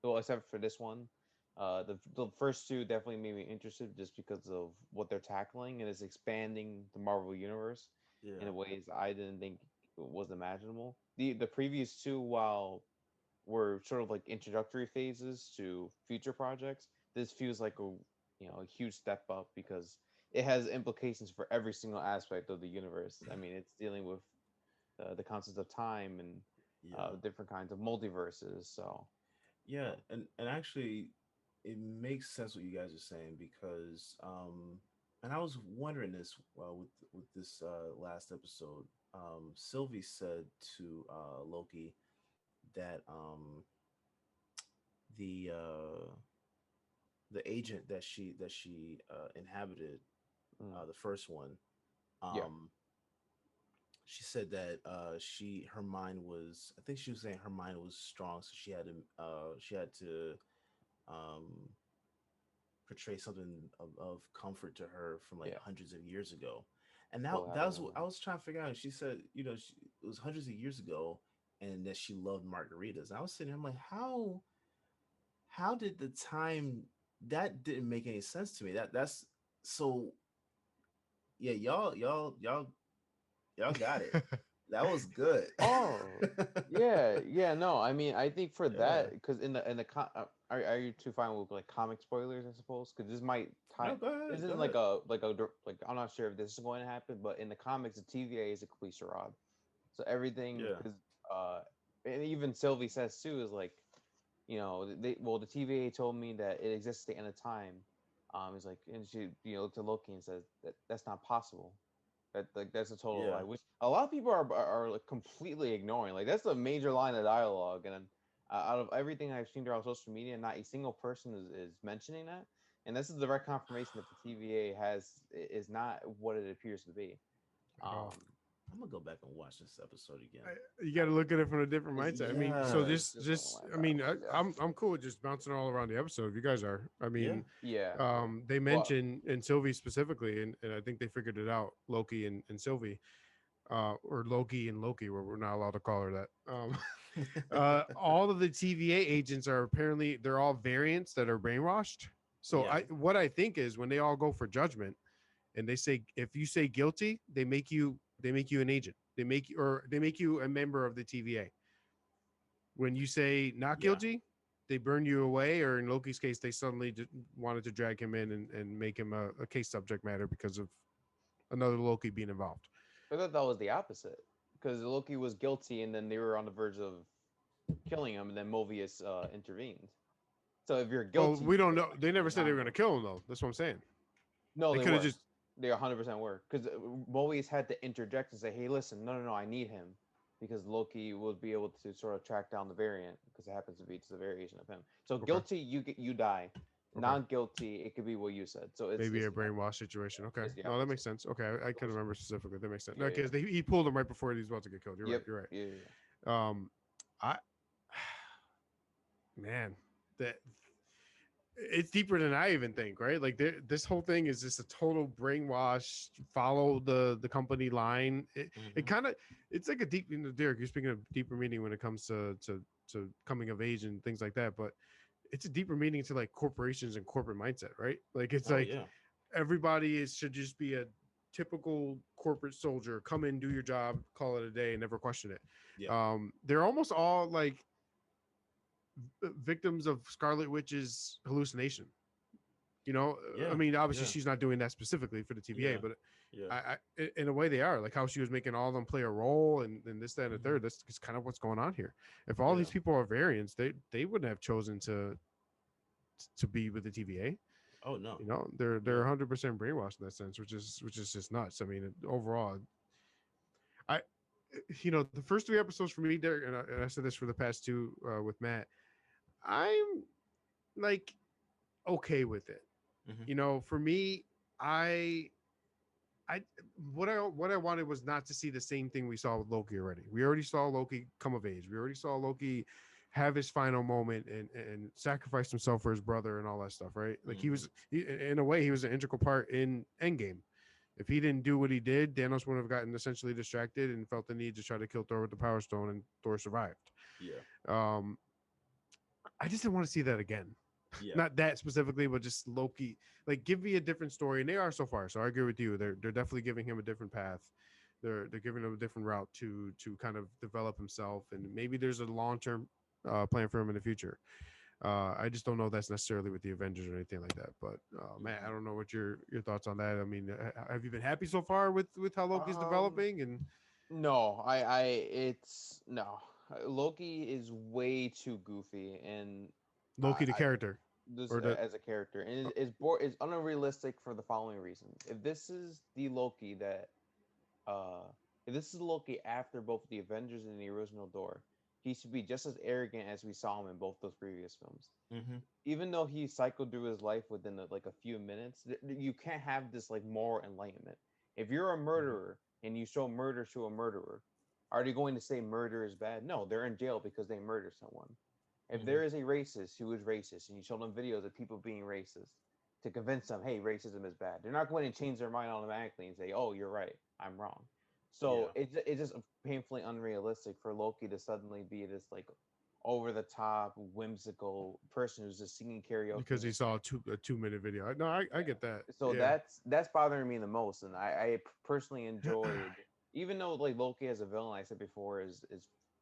[SPEAKER 3] well, except for this one, the first two definitely made me interested just because of what they're tackling and it's expanding the Marvel universe
[SPEAKER 2] Yeah.
[SPEAKER 3] in ways I didn't think was imaginable. The previous two, while were sort of like introductory phases to future projects, this feels like a huge step up because it has implications for every single aspect of the universe. I mean, it's dealing with the concept of time and
[SPEAKER 2] Yeah.
[SPEAKER 3] different kinds of multiverses. So,
[SPEAKER 2] Yeah.
[SPEAKER 3] uh,
[SPEAKER 2] And actually, it makes sense what you guys are saying because and I was wondering this with this last episode. Sylvie said to Loki that the agent that she inhabited,
[SPEAKER 3] mm,
[SPEAKER 2] the first one,
[SPEAKER 3] yeah,
[SPEAKER 2] um she said that her mind was, I think she was saying her mind was strong, so she had to um portray something of comfort to her from like
[SPEAKER 3] yeah,
[SPEAKER 2] hundreds of years ago. And now
[SPEAKER 3] still
[SPEAKER 2] that
[SPEAKER 3] having
[SPEAKER 2] was
[SPEAKER 3] them.
[SPEAKER 2] what I was trying to figure out. She said, it was hundreds of years ago, and that she loved margaritas. And I was sitting there, I'm like, how did the time, that didn't make any sense to me. That's so, yeah, y'all got it. That was good.
[SPEAKER 3] Oh, yeah, yeah. No, I mean, I think for
[SPEAKER 2] Yeah.
[SPEAKER 3] that, because are you too fine with like comic spoilers? I suppose because this might tie.
[SPEAKER 2] No, go
[SPEAKER 3] This
[SPEAKER 2] ahead. Go
[SPEAKER 3] isn't
[SPEAKER 2] ahead.
[SPEAKER 3] like I'm not sure if this is going to happen, but in the comics, the TVA is a complete charade. So everything
[SPEAKER 2] Yeah.
[SPEAKER 3] because and even Sylvie says too is like the TVA told me that it exists at the end of time. It's like and she looked to Loki and says that that's not possible. That like that's a total
[SPEAKER 2] Yeah.
[SPEAKER 3] lie, which a lot of people are like completely ignoring. Like that's a major line of dialogue, and out of everything I've seen throughout social media, not a single person is mentioning that. And this is direct confirmation that the TVA is not what it appears to be.
[SPEAKER 1] At all.
[SPEAKER 2] I'm gonna go back and watch this episode again.
[SPEAKER 1] You got to look at it from a different mindset. I mean, so
[SPEAKER 2] Yeah.
[SPEAKER 3] It's just one
[SPEAKER 1] just,
[SPEAKER 3] line
[SPEAKER 1] I mean,
[SPEAKER 3] dialogue. Yeah,
[SPEAKER 1] I'm cool with just bouncing all around the episode. If you guys are, I
[SPEAKER 2] Yeah.
[SPEAKER 1] mean,
[SPEAKER 3] yeah.
[SPEAKER 1] they
[SPEAKER 3] Well,
[SPEAKER 1] mentioned and Sylvie specifically, and I think they figured it out. Loki and Sylvie, or Loki and Loki, where we're not allowed to call her that. All of the TVA agents are apparently they're all variants that are brainwashed. So
[SPEAKER 2] Yeah.
[SPEAKER 1] what I think is when they all go for judgment and they say if you say guilty, they make you an agent. They make you a member of the TVA. When you say not
[SPEAKER 2] Yeah.
[SPEAKER 1] guilty, they burn you away, or in Loki's case, they suddenly wanted to drag him in and make him a case subject matter because of another Loki being involved.
[SPEAKER 3] I thought that was the opposite because Loki was guilty, and then they were on the verge of killing him, and then Mobius intervened. So if you're
[SPEAKER 1] Well,
[SPEAKER 3] guilty,
[SPEAKER 1] we don't
[SPEAKER 3] you're
[SPEAKER 1] know. They never
[SPEAKER 3] you're
[SPEAKER 1] said they were going to
[SPEAKER 3] non-guilty.
[SPEAKER 1] kill him, though. That's what I'm saying.
[SPEAKER 3] No,
[SPEAKER 1] They
[SPEAKER 3] they
[SPEAKER 1] could have
[SPEAKER 3] were.
[SPEAKER 1] just.
[SPEAKER 3] They 100% were because Mobius had to interject and say, "Hey, listen, no, no, no, I need him," because Loki would be able to sort of track down the variant because it happens to be just a variation of him. So
[SPEAKER 1] Okay.
[SPEAKER 3] guilty, you die.
[SPEAKER 1] Okay.
[SPEAKER 3] Non-guilty, it could be what you said. So
[SPEAKER 1] Maybe
[SPEAKER 3] it's
[SPEAKER 1] a
[SPEAKER 3] the
[SPEAKER 1] brainwash situation. Okay.
[SPEAKER 3] it's the
[SPEAKER 1] No, that
[SPEAKER 3] opposite.
[SPEAKER 1] makes sense. Okay. I
[SPEAKER 3] So
[SPEAKER 1] can remember specifically. That makes sense. No,
[SPEAKER 3] yeah, yeah.
[SPEAKER 1] because he pulled him right before he was about to get killed. You're right.
[SPEAKER 3] Yep.
[SPEAKER 1] You're
[SPEAKER 3] Yeah, yeah,
[SPEAKER 1] right. I, man, that it's deeper than I even think, right? Like this whole thing is just a total brainwash. Follow the company line. It
[SPEAKER 2] Hmm.
[SPEAKER 1] kind of it's like a deep. Derek, you're speaking of deeper meaning when it comes to coming of age and things like that, but it's a deeper meaning to like corporations and corporate mindset, right? Like it's
[SPEAKER 2] Oh
[SPEAKER 1] like
[SPEAKER 2] yeah,
[SPEAKER 1] everybody should just be a typical corporate soldier. Come in, do your job, call it a day, and never question it.
[SPEAKER 2] yeah,
[SPEAKER 1] They're almost all like victims of Scarlet Witch's hallucination. You know, I
[SPEAKER 2] yeah,
[SPEAKER 1] mean, obviously
[SPEAKER 2] yeah,
[SPEAKER 1] she's not doing that specifically for the TVA,
[SPEAKER 2] yeah,
[SPEAKER 1] but
[SPEAKER 2] yeah.
[SPEAKER 1] in a way they are, like how she was making all of them play a role and this, that, and the
[SPEAKER 2] Hmm.
[SPEAKER 1] third. That's kind of what's going on here. If all
[SPEAKER 2] Yeah.
[SPEAKER 1] these people are variants, they wouldn't have chosen to be with the TVA.
[SPEAKER 2] Oh no.
[SPEAKER 1] You know, they're
[SPEAKER 2] Yeah.
[SPEAKER 1] 100% brainwashed in that sense, which is just nuts. I mean, overall, I the first three episodes for me, Derek, and I said this for the past two with Matt, I'm like okay with it.
[SPEAKER 2] Hmm.
[SPEAKER 1] For me, I I what I wanted was not to see the same thing we saw with Loki already. We already saw Loki come of age. We already saw Loki have his final moment and sacrifice himself for his brother and all that stuff, right? Like
[SPEAKER 2] Hmm.
[SPEAKER 1] in a way he was an integral part in Endgame. If he didn't do what he did, Thanos would have gotten essentially distracted and felt the need to try to kill Thor with the Power Stone, and Thor survived.
[SPEAKER 2] Yeah.
[SPEAKER 1] Um, I just didn't want to see that again.
[SPEAKER 2] Yeah.
[SPEAKER 1] Not that specifically, but just Loki. Like, give me a different story, and they are so far. So I agree with you. They're definitely giving him a different path. They're giving him a different route to kind of develop himself, and maybe there's a long-term plan for him in the future. I just don't know if that's necessarily with the Avengers or anything like that. But man, I
[SPEAKER 2] Hmm.
[SPEAKER 1] don't know what your thoughts on that. I mean, have you been happy so far with how Loki's
[SPEAKER 3] Um,
[SPEAKER 1] developing and
[SPEAKER 3] no, it's no. Loki is way too goofy, and
[SPEAKER 1] Loki the
[SPEAKER 3] I
[SPEAKER 1] character
[SPEAKER 3] this
[SPEAKER 1] or the
[SPEAKER 3] as a character, and
[SPEAKER 1] uh,
[SPEAKER 3] is unrealistic for the following reasons. If this is the Loki that uh if this is Loki after both the Avengers and the original Door, he should be just as arrogant as we saw him in both those previous films.
[SPEAKER 2] Hmm.
[SPEAKER 3] Even though he cycled through his life within like a few minutes, you can't have this like moral enlightenment. If you're a
[SPEAKER 2] Hmm.
[SPEAKER 3] murderer and you show murder to a murderer, are they going to say murder is bad? No, they're in jail because they murdered someone. If
[SPEAKER 2] Hmm.
[SPEAKER 3] there is a racist who is racist and you show them videos of people being racist to convince them, hey, racism is bad, they're not going to change their mind automatically and say, oh, you're right, I'm wrong. So
[SPEAKER 2] Yeah.
[SPEAKER 3] it's just painfully unrealistic for Loki to suddenly be this like over the top, whimsical person who's just singing karaoke
[SPEAKER 1] because
[SPEAKER 3] in
[SPEAKER 1] he
[SPEAKER 3] his
[SPEAKER 1] saw
[SPEAKER 3] head.
[SPEAKER 1] a 2 minute video. No, I
[SPEAKER 3] Yeah.
[SPEAKER 1] get that.
[SPEAKER 3] So
[SPEAKER 1] Yeah.
[SPEAKER 3] that's bothering me the most, and I personally enjoyed, even though like Loki as a villain, I said before, is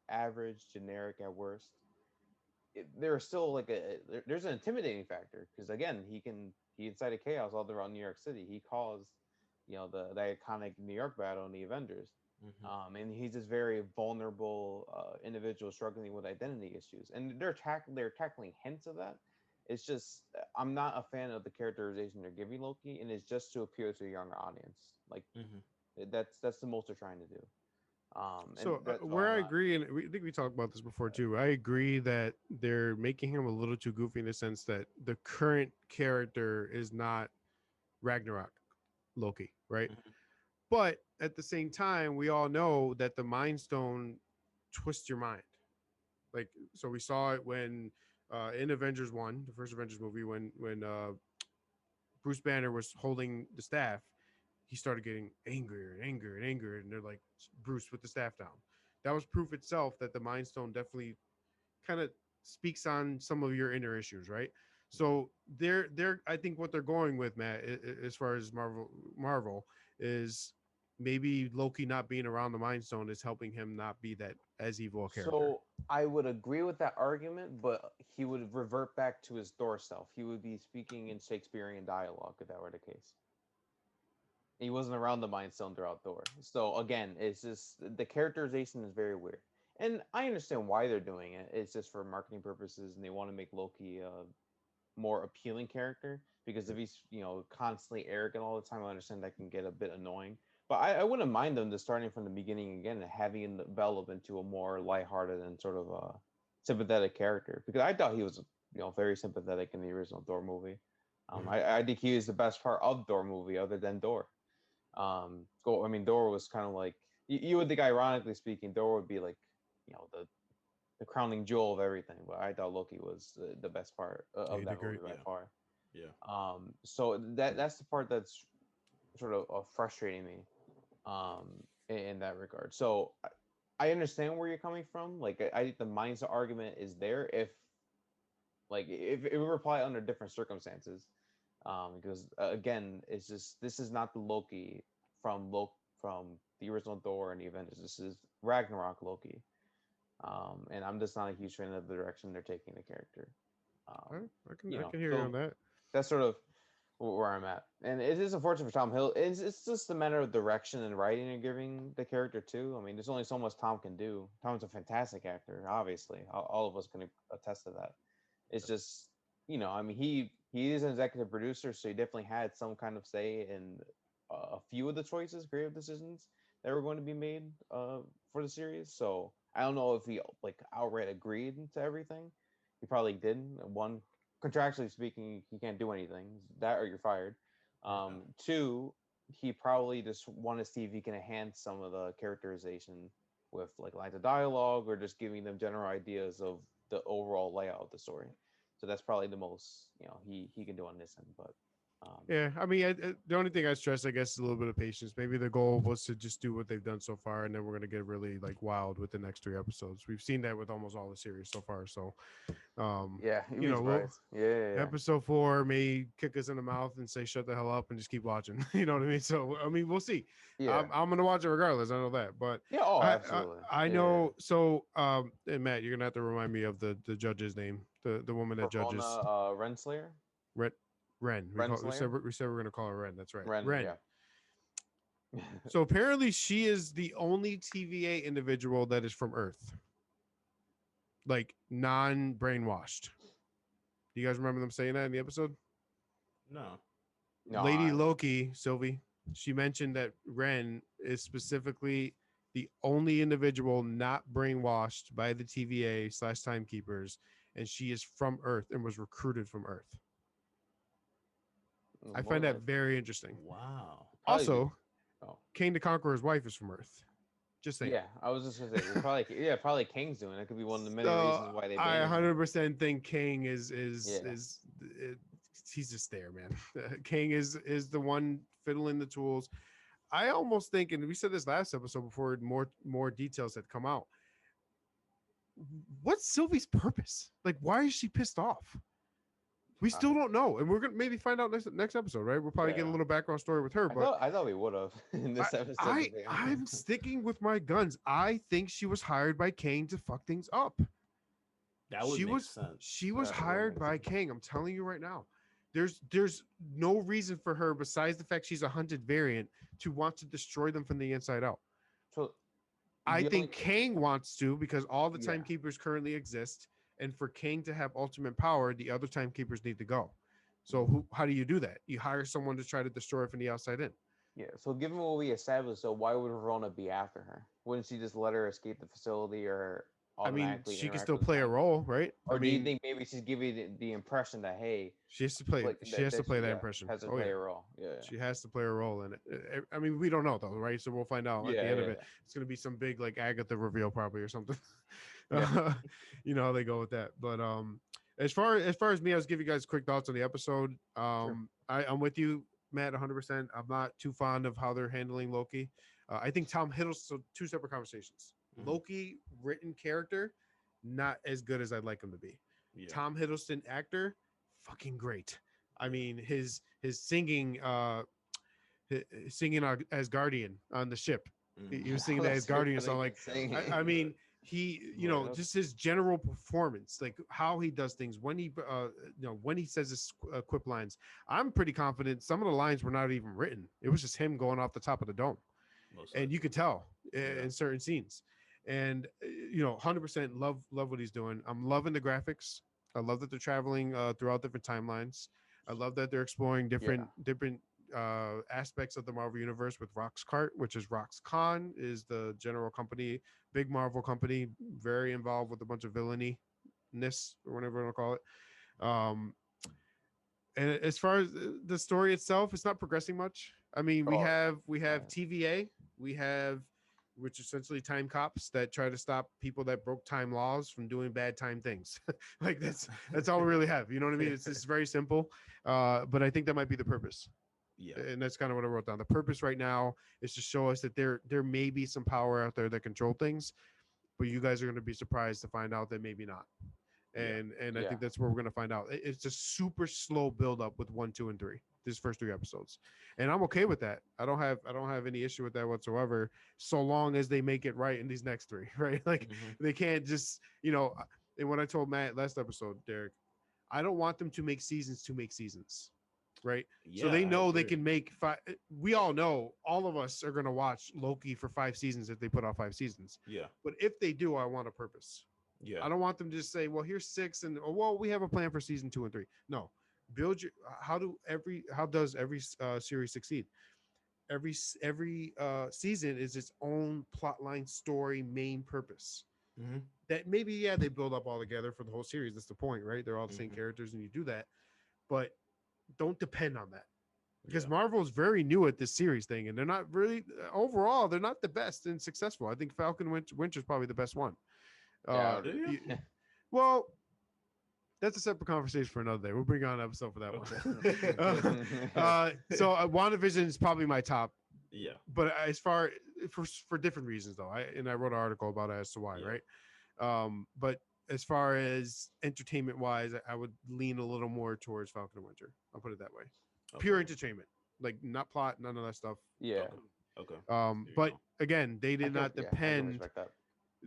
[SPEAKER 3] average, generic at worst. There's still like there's an intimidating factor because again, he incited chaos all around New York City. He caused, the iconic New York battle in the Avengers.
[SPEAKER 2] Hmm.
[SPEAKER 3] And he's this very vulnerable individual struggling with identity issues, and they're tackling hints of that. It's just I'm not a fan of the characterization they're giving Loki, and it's just to appeal to a younger audience. Like
[SPEAKER 2] Hmm.
[SPEAKER 3] that's the most they're trying to do. And
[SPEAKER 1] So
[SPEAKER 3] that's why
[SPEAKER 1] where
[SPEAKER 3] I'm
[SPEAKER 1] I
[SPEAKER 3] not.
[SPEAKER 1] agree, and I think we talked about this before too. I agree that they're making him a little too goofy in the sense that the current character is not Ragnarok Loki, right?
[SPEAKER 2] Hmm.
[SPEAKER 1] But at the same time, we all know that the Mind Stone twists your mind. Like, so we saw it when in Avengers One, the first Avengers movie, when Bruce Banner was holding the staff, he started getting angrier and angrier and angrier, and they're like, Bruce, put the staff down. That was proof itself that the Mind Stone definitely kind of speaks on some of your inner issues, right?
[SPEAKER 2] Yeah.
[SPEAKER 1] So they're I think what they're going with, Matt, as far as Marvel is maybe Loki not being around the Mind Stone is helping him not be that as evil a character.
[SPEAKER 3] So I would agree with that argument, but he would revert back to his Thor self. He would be speaking in Shakespearean dialogue if that were the case. He wasn't around the Mind Stone throughout Thor. So again, it's just the characterization is very weird. And I understand why they're doing it. It's just for marketing purposes, and they want to make Loki a more appealing character. Because if he's constantly arrogant all the time, I understand that can get a bit annoying. But I wouldn't mind them just starting from the beginning again and having him develop into a more lighthearted and sort of sympathetic character. Because I thought he was very sympathetic in the original Thor movie.
[SPEAKER 2] Hmm.
[SPEAKER 3] I think he is the best part of Thor movie other than Thor. I mean, Thor was kind of like you would think, ironically speaking, Thor would be like, the the crowning jewel of everything. But I thought Loki was the best part
[SPEAKER 1] Yeah,
[SPEAKER 3] of
[SPEAKER 1] he
[SPEAKER 3] that
[SPEAKER 1] did great.
[SPEAKER 3] movie by
[SPEAKER 2] Yeah.
[SPEAKER 3] far.
[SPEAKER 2] Yeah.
[SPEAKER 3] So that's the part that's sort of frustrating me, um, in that regard. So I understand where you're coming from. Like I think the mindset argument is there if like if it would apply under different circumstances, because again, it's just this is not the Loki from the original Thor and the Avengers. This is Ragnarok Loki, and I'm just not a huge fan of the direction they're taking the character. Um,
[SPEAKER 1] I can hear you on
[SPEAKER 3] so
[SPEAKER 1] that.
[SPEAKER 3] that's sort of where I'm at, and it is unfortunate for Tom Hill. It's just a matter of direction and writing and giving the character too. I mean, there's only so much Tom can do. Tom's a fantastic actor, obviously. All of us can attest to that. It's just, I mean, he is an executive producer, so he definitely had some kind of say in a few of the choices, creative decisions that were going to be made for the series. So I don't know if he like outright agreed to everything. He probably didn't. One, contractually speaking, he can't do anything. That or you're fired. Two, he probably just wanted to see if he can enhance some of the characterization with like lines of dialogue or just giving them general ideas of the overall layout of the story. So that's probably the most he can do on this end. But
[SPEAKER 1] Yeah, I mean, the only thing I stress, I guess, is a little bit of patience. Maybe the goal was to just do what they've done so far, and then we're gonna get really like wild with the next 3 episodes. We've seen that with almost all the series so far. So,
[SPEAKER 3] yeah, you'd
[SPEAKER 1] you
[SPEAKER 3] be
[SPEAKER 1] know, we'll
[SPEAKER 3] surprised. Yeah.
[SPEAKER 1] episode 4 may kick us in the mouth and say shut the hell up and just keep watching. You know what I mean? So I mean, we'll see.
[SPEAKER 3] Yeah.
[SPEAKER 1] I'm gonna watch it regardless. I know that, but
[SPEAKER 3] Yeah. Oh,
[SPEAKER 1] I
[SPEAKER 3] absolutely.
[SPEAKER 1] I
[SPEAKER 3] Yeah.
[SPEAKER 1] know. So and Matt, you're gonna have to remind me of the judge's name, the woman that judges.
[SPEAKER 3] Ravonna Renslayer.
[SPEAKER 1] Ren. Ren.
[SPEAKER 3] Renslayer.
[SPEAKER 1] We said we're gonna call her Ren. That's right.
[SPEAKER 3] Ren.
[SPEAKER 1] Ren.
[SPEAKER 3] Yeah.
[SPEAKER 1] So apparently she is the only TVA individual that is from Earth. Like non-brainwashed. Do you guys remember them saying that in the episode?
[SPEAKER 2] No.
[SPEAKER 3] No,
[SPEAKER 1] Lady Loki, Sylvie, she mentioned that Ren is specifically the only individual not brainwashed by the TVA / timekeepers, and she is from Earth and was recruited from Earth. I find that very interesting.
[SPEAKER 2] Wow.
[SPEAKER 1] Also, Kang the Conqueror's wife is from Earth. Just saying.
[SPEAKER 3] Yeah, I was just gonna say probably Kang's doing it. Could be one of the many reasons why they.
[SPEAKER 1] I 100% think Kang is he's just there, man. Kang is the one fiddling the tools. I almost think, and we said this last episode before more details had come out. What's Sylvie's purpose? Like, why is she pissed off? We still don't know, and we're gonna maybe find out next episode, right? We'll probably get a little background story with her. But
[SPEAKER 3] I thought we would have in this episode.
[SPEAKER 1] I'm sticking with my guns. I think she was hired by Kang to fuck things up.
[SPEAKER 2] That would make sense.
[SPEAKER 1] She was hired by Kang. I'm telling you right now. There's no reason for her besides the fact she's a hunted variant to want to destroy them from the inside out.
[SPEAKER 3] So
[SPEAKER 1] I think Kang wants to because all the timekeepers currently exist. And for Kang to have ultimate power, the other timekeepers need to go. So how do you do that? You hire someone to try to destroy it from the outside in.
[SPEAKER 3] Yeah. So given what we established, so why would Verona be after her? Wouldn't she just let her escape the facility or automatically?
[SPEAKER 1] I mean, she can still play a role, right?
[SPEAKER 3] Or do you think maybe she's giving the impression that hey,
[SPEAKER 1] she has to play? She has to play that impression.
[SPEAKER 3] Has to play a role. Yeah.
[SPEAKER 1] She has to play a role in it. I mean, we don't know though, right? So we'll find out at the end of it. It's gonna be some big like Agatha reveal probably or something. You know how they go with that. But as far as me, I'll just give you guys quick thoughts on the episode. I'm with you, Matt, 100%. I'm not too fond of how they're handling Loki. I think Tom Hiddleston, two separate conversations. Loki written character, not as good as I'd like him to be. Tom Hiddleston actor, fucking great. I mean, his singing as Guardian on the ship. He was singing that as Guardian song. Like, I mean, he, just his general performance, like how he does things when he, when he says his quip lines. I'm pretty confident some of the lines were not even written. It was just him going off the top of the dome, and you could tell in certain scenes. And 100% love what he's doing. I'm loving the graphics. I love that they're traveling throughout different timelines. I love that they're exploring different aspects of the Marvel universe with Roxcart, which is Roxcon, is the general company, big Marvel company, very involved with a bunch of villainy-ness or whatever you want to call it. And as far as the story itself, it's not progressing much. I mean, we have TVA, we have which is essentially time cops that try to stop people that broke time laws from doing bad time things. Like that's all we really have. You know what I mean? It's very simple. But I think that might be the purpose.
[SPEAKER 2] Yeah.
[SPEAKER 1] And that's kind of what I wrote down. The purpose right now is to show us that there may be some power out there that control things, but you guys are going to be surprised to find out that maybe not. And I think that's where we're going to find out. It's a super slow build up with 1, 2, and 3. These first 3 episodes, and I'm okay with that. I don't have any issue with that whatsoever, so long as they make it right in these next 3. Right? Like they can't just And what I told Matt last episode, Derek, I don't want them to make seasons. Right.
[SPEAKER 2] Yeah,
[SPEAKER 1] So they know they can make 5. We all know, all of us are going to watch Loki for 5 seasons if they put out 5 seasons.
[SPEAKER 2] Yeah.
[SPEAKER 1] But if they do, I want a purpose.
[SPEAKER 2] Yeah.
[SPEAKER 1] I don't want them to just say, well, here's 6 and well, we have a plan for season 2 and 3. No, build your how does every series succeed? Every season is its own plot line, story, main purpose. That maybe they build up all together for the whole series. That's the point, right? They're all the same characters, and you do that, but don't depend on that, because Marvel is very new at this series thing, and they're not really overall. They're not the best and successful. I think Falcon Winter is probably the best one. Well, that's a separate conversation for another day. We'll bring on an episode for that one. So WandaVision is probably my top.
[SPEAKER 2] Yeah.
[SPEAKER 1] But as far for different reasons though, I wrote an article about it as to why, right? But as far as entertainment wise, I would lean a little more towards Falcon and Winter. I'll put it that way. Pure entertainment, like not plot, none of that stuff.
[SPEAKER 2] Yeah. Okay.
[SPEAKER 1] But again, they did not depend.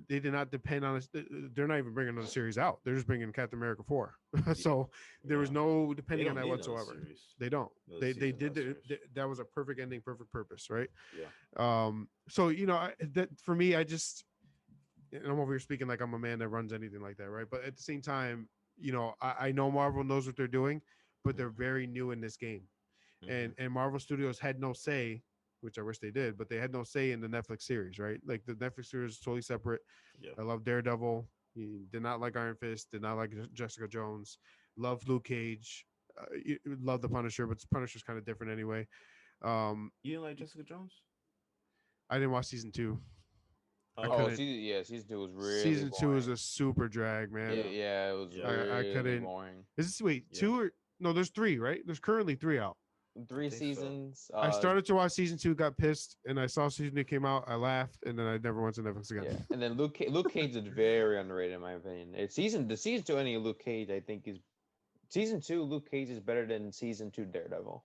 [SPEAKER 1] They did not depend on us. They're not even bringing another series out. They're just bringing Captain America 4. So there was no depending on that whatsoever. They don't. They did. That was a perfect ending, perfect purpose, right?
[SPEAKER 2] Yeah.
[SPEAKER 1] So that for me, I just, and I'm over here speaking like I'm a man that runs anything like that, right? But at the same time, I know Marvel knows what they're doing, but they're very new in this game, and Marvel Studios had no say, which I wish they did, but they had no say in the Netflix series, right? Like the Netflix series is totally separate.
[SPEAKER 2] Yeah.
[SPEAKER 1] I love Daredevil. He did not like Iron Fist. Did not like Jessica Jones. Loved Luke Cage. Love the Punisher, but the Punisher's kind of different anyway.
[SPEAKER 2] You didn't like Jessica Jones?
[SPEAKER 1] I didn't watch season 2.
[SPEAKER 3] Season 2 was really
[SPEAKER 1] season
[SPEAKER 3] boring.
[SPEAKER 1] 2 was a super drag, man.
[SPEAKER 3] Yeah, it was really
[SPEAKER 1] couldn't.
[SPEAKER 3] boring.
[SPEAKER 1] Is this 2 or no? There's 3, right? There's currently 3 out.
[SPEAKER 3] 3 seasons.
[SPEAKER 1] I started to watch season 2, got pissed, and I saw season 2 came out. I laughed, and then I never went to Netflix again.
[SPEAKER 3] Yeah. And then Luke Cage is very underrated in my opinion. The season 2 ending of Luke Cage, I think, is season 2. Luke Cage is better than season 2 Daredevil.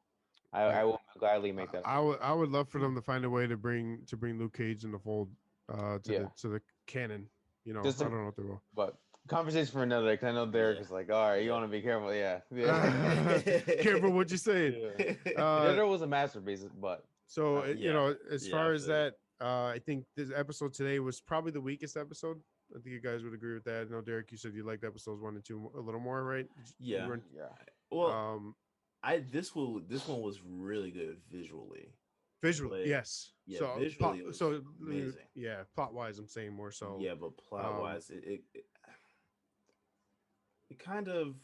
[SPEAKER 3] I will gladly make that.
[SPEAKER 1] I would love for them to find a way to bring Luke Cage in the fold to the canon. I don't know what they will.
[SPEAKER 3] But conversation for another day, because I know Derek is like, all right, you want to be careful. Yeah.
[SPEAKER 1] Careful what you say.
[SPEAKER 3] Daredevil was a masterpiece, but
[SPEAKER 1] so as far as that, I think this episode today was probably the weakest episode. I think you guys would agree with that. I know, Derek, you said you liked episodes 1 and 2 a little more, right?
[SPEAKER 2] Yeah. Well, this one was really good visually.
[SPEAKER 1] Visually, yes.
[SPEAKER 2] Yeah,
[SPEAKER 1] so
[SPEAKER 2] visually, amazing.
[SPEAKER 1] Yeah, plot wise, I'm saying more so.
[SPEAKER 2] Yeah, but plot wise, it kind of.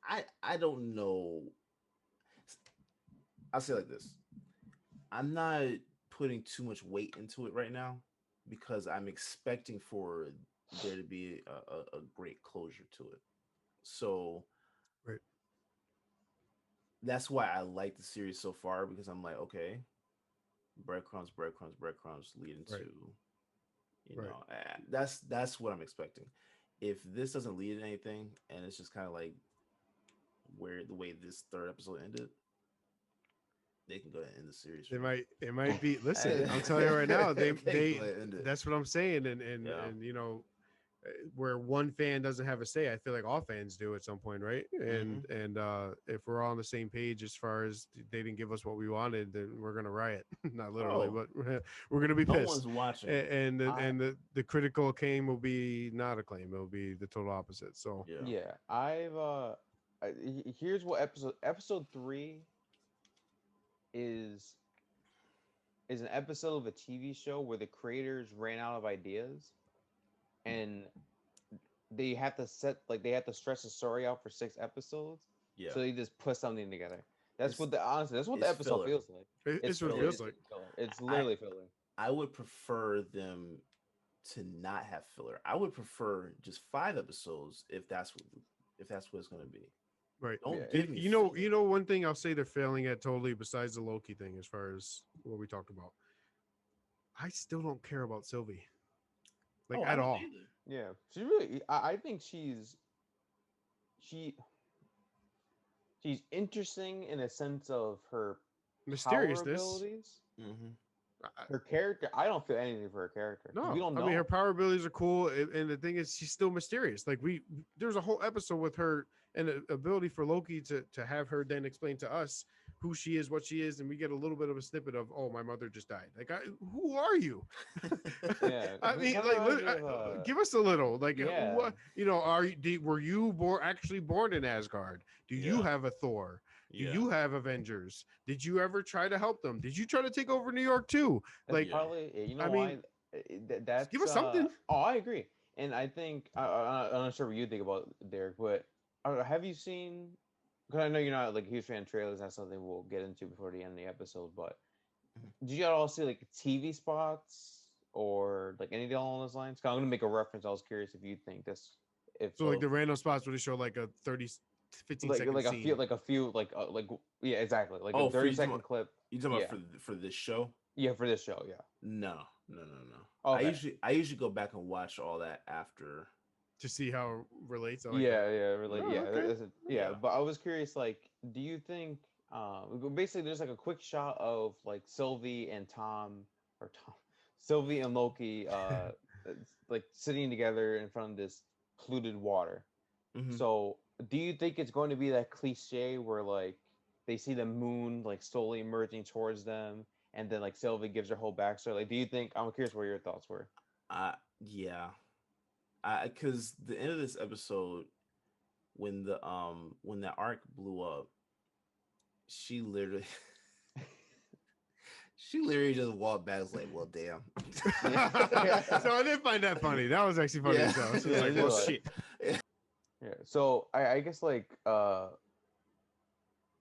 [SPEAKER 2] I don't know. I'll say it like this. I'm not putting too much weight into it right now because I'm expecting for there to be a great closure to it. So.
[SPEAKER 1] Right.
[SPEAKER 2] That's why I like the series so far, because I'm like, okay, breadcrumbs leading to, that's what I'm expecting. If this doesn't lead to anything and it's just kind of like the way this 3rd episode ended, they can go ahead and end the series.
[SPEAKER 1] It might be. Listen, I'll tell you right now, they that's what I'm saying, and where one fan doesn't have a say, I feel like all fans do at some point, right? And if we're all on the same page as far as they didn't give us what we wanted, then we're gonna riot. Not literally, but we're gonna be pissed.
[SPEAKER 2] No one's watching.
[SPEAKER 1] And the critical acclaim will be not acclaim; it will be the total opposite. So
[SPEAKER 3] here's what episode 3 is an episode of a TV show where the creators ran out of ideas. And they have to stretch the story out for 6 episodes. Yeah. So they just put something together. That's what the honestly. That's what the
[SPEAKER 2] it's
[SPEAKER 3] episode
[SPEAKER 2] filler.
[SPEAKER 3] feels like.
[SPEAKER 1] It's what it
[SPEAKER 3] filler.
[SPEAKER 1] feels like.
[SPEAKER 3] Filler. It's
[SPEAKER 2] I
[SPEAKER 3] literally filler.
[SPEAKER 2] I would prefer them to not have filler. I would prefer just 5 episodes if that's what it's going to be.
[SPEAKER 1] Right.
[SPEAKER 2] Don't
[SPEAKER 3] Yeah.
[SPEAKER 2] give me
[SPEAKER 1] You know,
[SPEAKER 2] filler.
[SPEAKER 1] one thing I'll say they're failing at totally besides the Loki thing, as far as what we talked about. I still don't care about Sylvie, like
[SPEAKER 2] I
[SPEAKER 1] at
[SPEAKER 2] don't
[SPEAKER 1] all.
[SPEAKER 2] either.
[SPEAKER 3] Yeah, she really. I think she she's interesting in a sense of her power
[SPEAKER 1] Mysteriousness.
[SPEAKER 3] abilities.
[SPEAKER 2] Mm-hmm.
[SPEAKER 3] Her character, I don't feel anything for her character. 'Cause we
[SPEAKER 1] No,
[SPEAKER 3] don't
[SPEAKER 1] I
[SPEAKER 3] know.
[SPEAKER 1] mean her power abilities are cool, and the thing is, she's still mysterious. Like there's a whole episode with her and the ability for Loki to have her then explain to us who she is, what she is, and we get a little bit of a snippet of, oh, my mother just died. Like, who are you?
[SPEAKER 3] Yeah,
[SPEAKER 1] I
[SPEAKER 3] it
[SPEAKER 1] mean,
[SPEAKER 3] kinda
[SPEAKER 1] like,
[SPEAKER 3] reminds me of,
[SPEAKER 1] give us a little. Like,
[SPEAKER 3] yeah.
[SPEAKER 1] what were you actually born in Asgard? Do you
[SPEAKER 2] Yeah.
[SPEAKER 1] have a Thor? Do
[SPEAKER 2] Yeah.
[SPEAKER 1] you have Avengers? Did you ever try to help them? Did you try to take over New York too?
[SPEAKER 3] That's
[SPEAKER 1] Like,
[SPEAKER 2] Yeah.
[SPEAKER 3] probably you know
[SPEAKER 1] I
[SPEAKER 3] why
[SPEAKER 1] mean,
[SPEAKER 3] that's
[SPEAKER 1] give us something.
[SPEAKER 3] Oh, I agree, and I think I'm not sure what you think about Derek, but have you seen? Because I know you're not like a huge fan of trailers. That's something we'll get into before the end of the episode. But did you at all see like TV spots or like anything along those lines? 'Cause I'm gonna make a reference. I was curious if you think this, if
[SPEAKER 1] So like the random spots where they show like a 30, 15 second
[SPEAKER 3] like
[SPEAKER 1] scene.
[SPEAKER 3] a few like yeah, exactly, like
[SPEAKER 2] Oh,
[SPEAKER 3] a
[SPEAKER 2] for
[SPEAKER 3] 30-second clip.
[SPEAKER 2] you talking
[SPEAKER 3] Yeah,
[SPEAKER 2] about for this show?
[SPEAKER 3] yeah, for this show, yeah.
[SPEAKER 2] No, no, no, no.
[SPEAKER 3] Okay.
[SPEAKER 2] I usually go back and watch all that after.
[SPEAKER 1] To see how it relates. I like
[SPEAKER 3] Yeah,
[SPEAKER 1] that.
[SPEAKER 3] yeah, really,
[SPEAKER 1] Oh,
[SPEAKER 3] yeah,
[SPEAKER 1] okay.
[SPEAKER 3] yeah.
[SPEAKER 2] Yeah.
[SPEAKER 3] But I was curious, like, do you think, basically, there's like a quick shot of like Sylvie and Sylvie and Loki, like sitting together in front of this polluted water.
[SPEAKER 2] Mhm.
[SPEAKER 3] So, do you think it's going to be that cliche where like they see the moon like slowly emerging towards them, and then like Sylvie gives her whole backstory? Like, do you think? I'm curious what your thoughts were.
[SPEAKER 2] Yeah. Because the end of this episode, when the arc blew up, she literally she literally just walked back. Was like, well, damn.
[SPEAKER 1] So I didn't find that funny. That was actually funny
[SPEAKER 2] Yeah.
[SPEAKER 1] as hell. She was
[SPEAKER 3] Yeah,
[SPEAKER 1] like,
[SPEAKER 3] it
[SPEAKER 1] well,
[SPEAKER 3] was.
[SPEAKER 1] shit.
[SPEAKER 3] Yeah. So I guess like I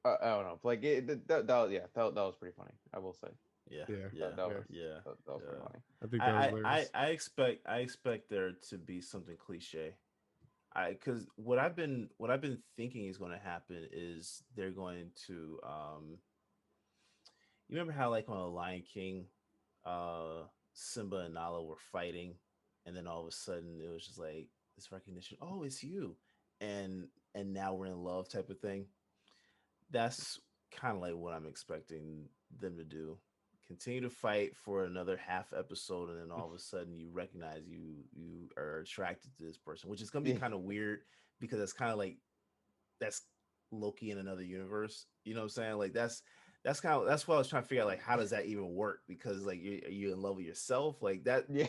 [SPEAKER 3] don't know. Like that was pretty funny. I will say.
[SPEAKER 2] Yeah,
[SPEAKER 1] Yeah,
[SPEAKER 2] yeah,
[SPEAKER 3] That was
[SPEAKER 2] yeah.
[SPEAKER 3] that was pretty funny.
[SPEAKER 1] I think that was hilarious.
[SPEAKER 2] I expect there to be something cliche. Because what I've been thinking is going to happen is they're going to you remember how like on a Lion King, Simba and Nala were fighting, and then all of a sudden it was just like this recognition. Oh, it's you, and now we're in love type of thing. That's kind of like what I'm expecting them to do. Continue to fight for another half episode, and then all of a sudden you recognize you are attracted to this person, which is gonna be
[SPEAKER 3] Yeah.
[SPEAKER 2] kind of weird because it's kind of like that's Loki in another universe. You know what I'm saying? Like that's kind of that's what I was trying to figure out. Like, how does that even work? Because like are you in love with yourself? Like that.
[SPEAKER 3] Yeah.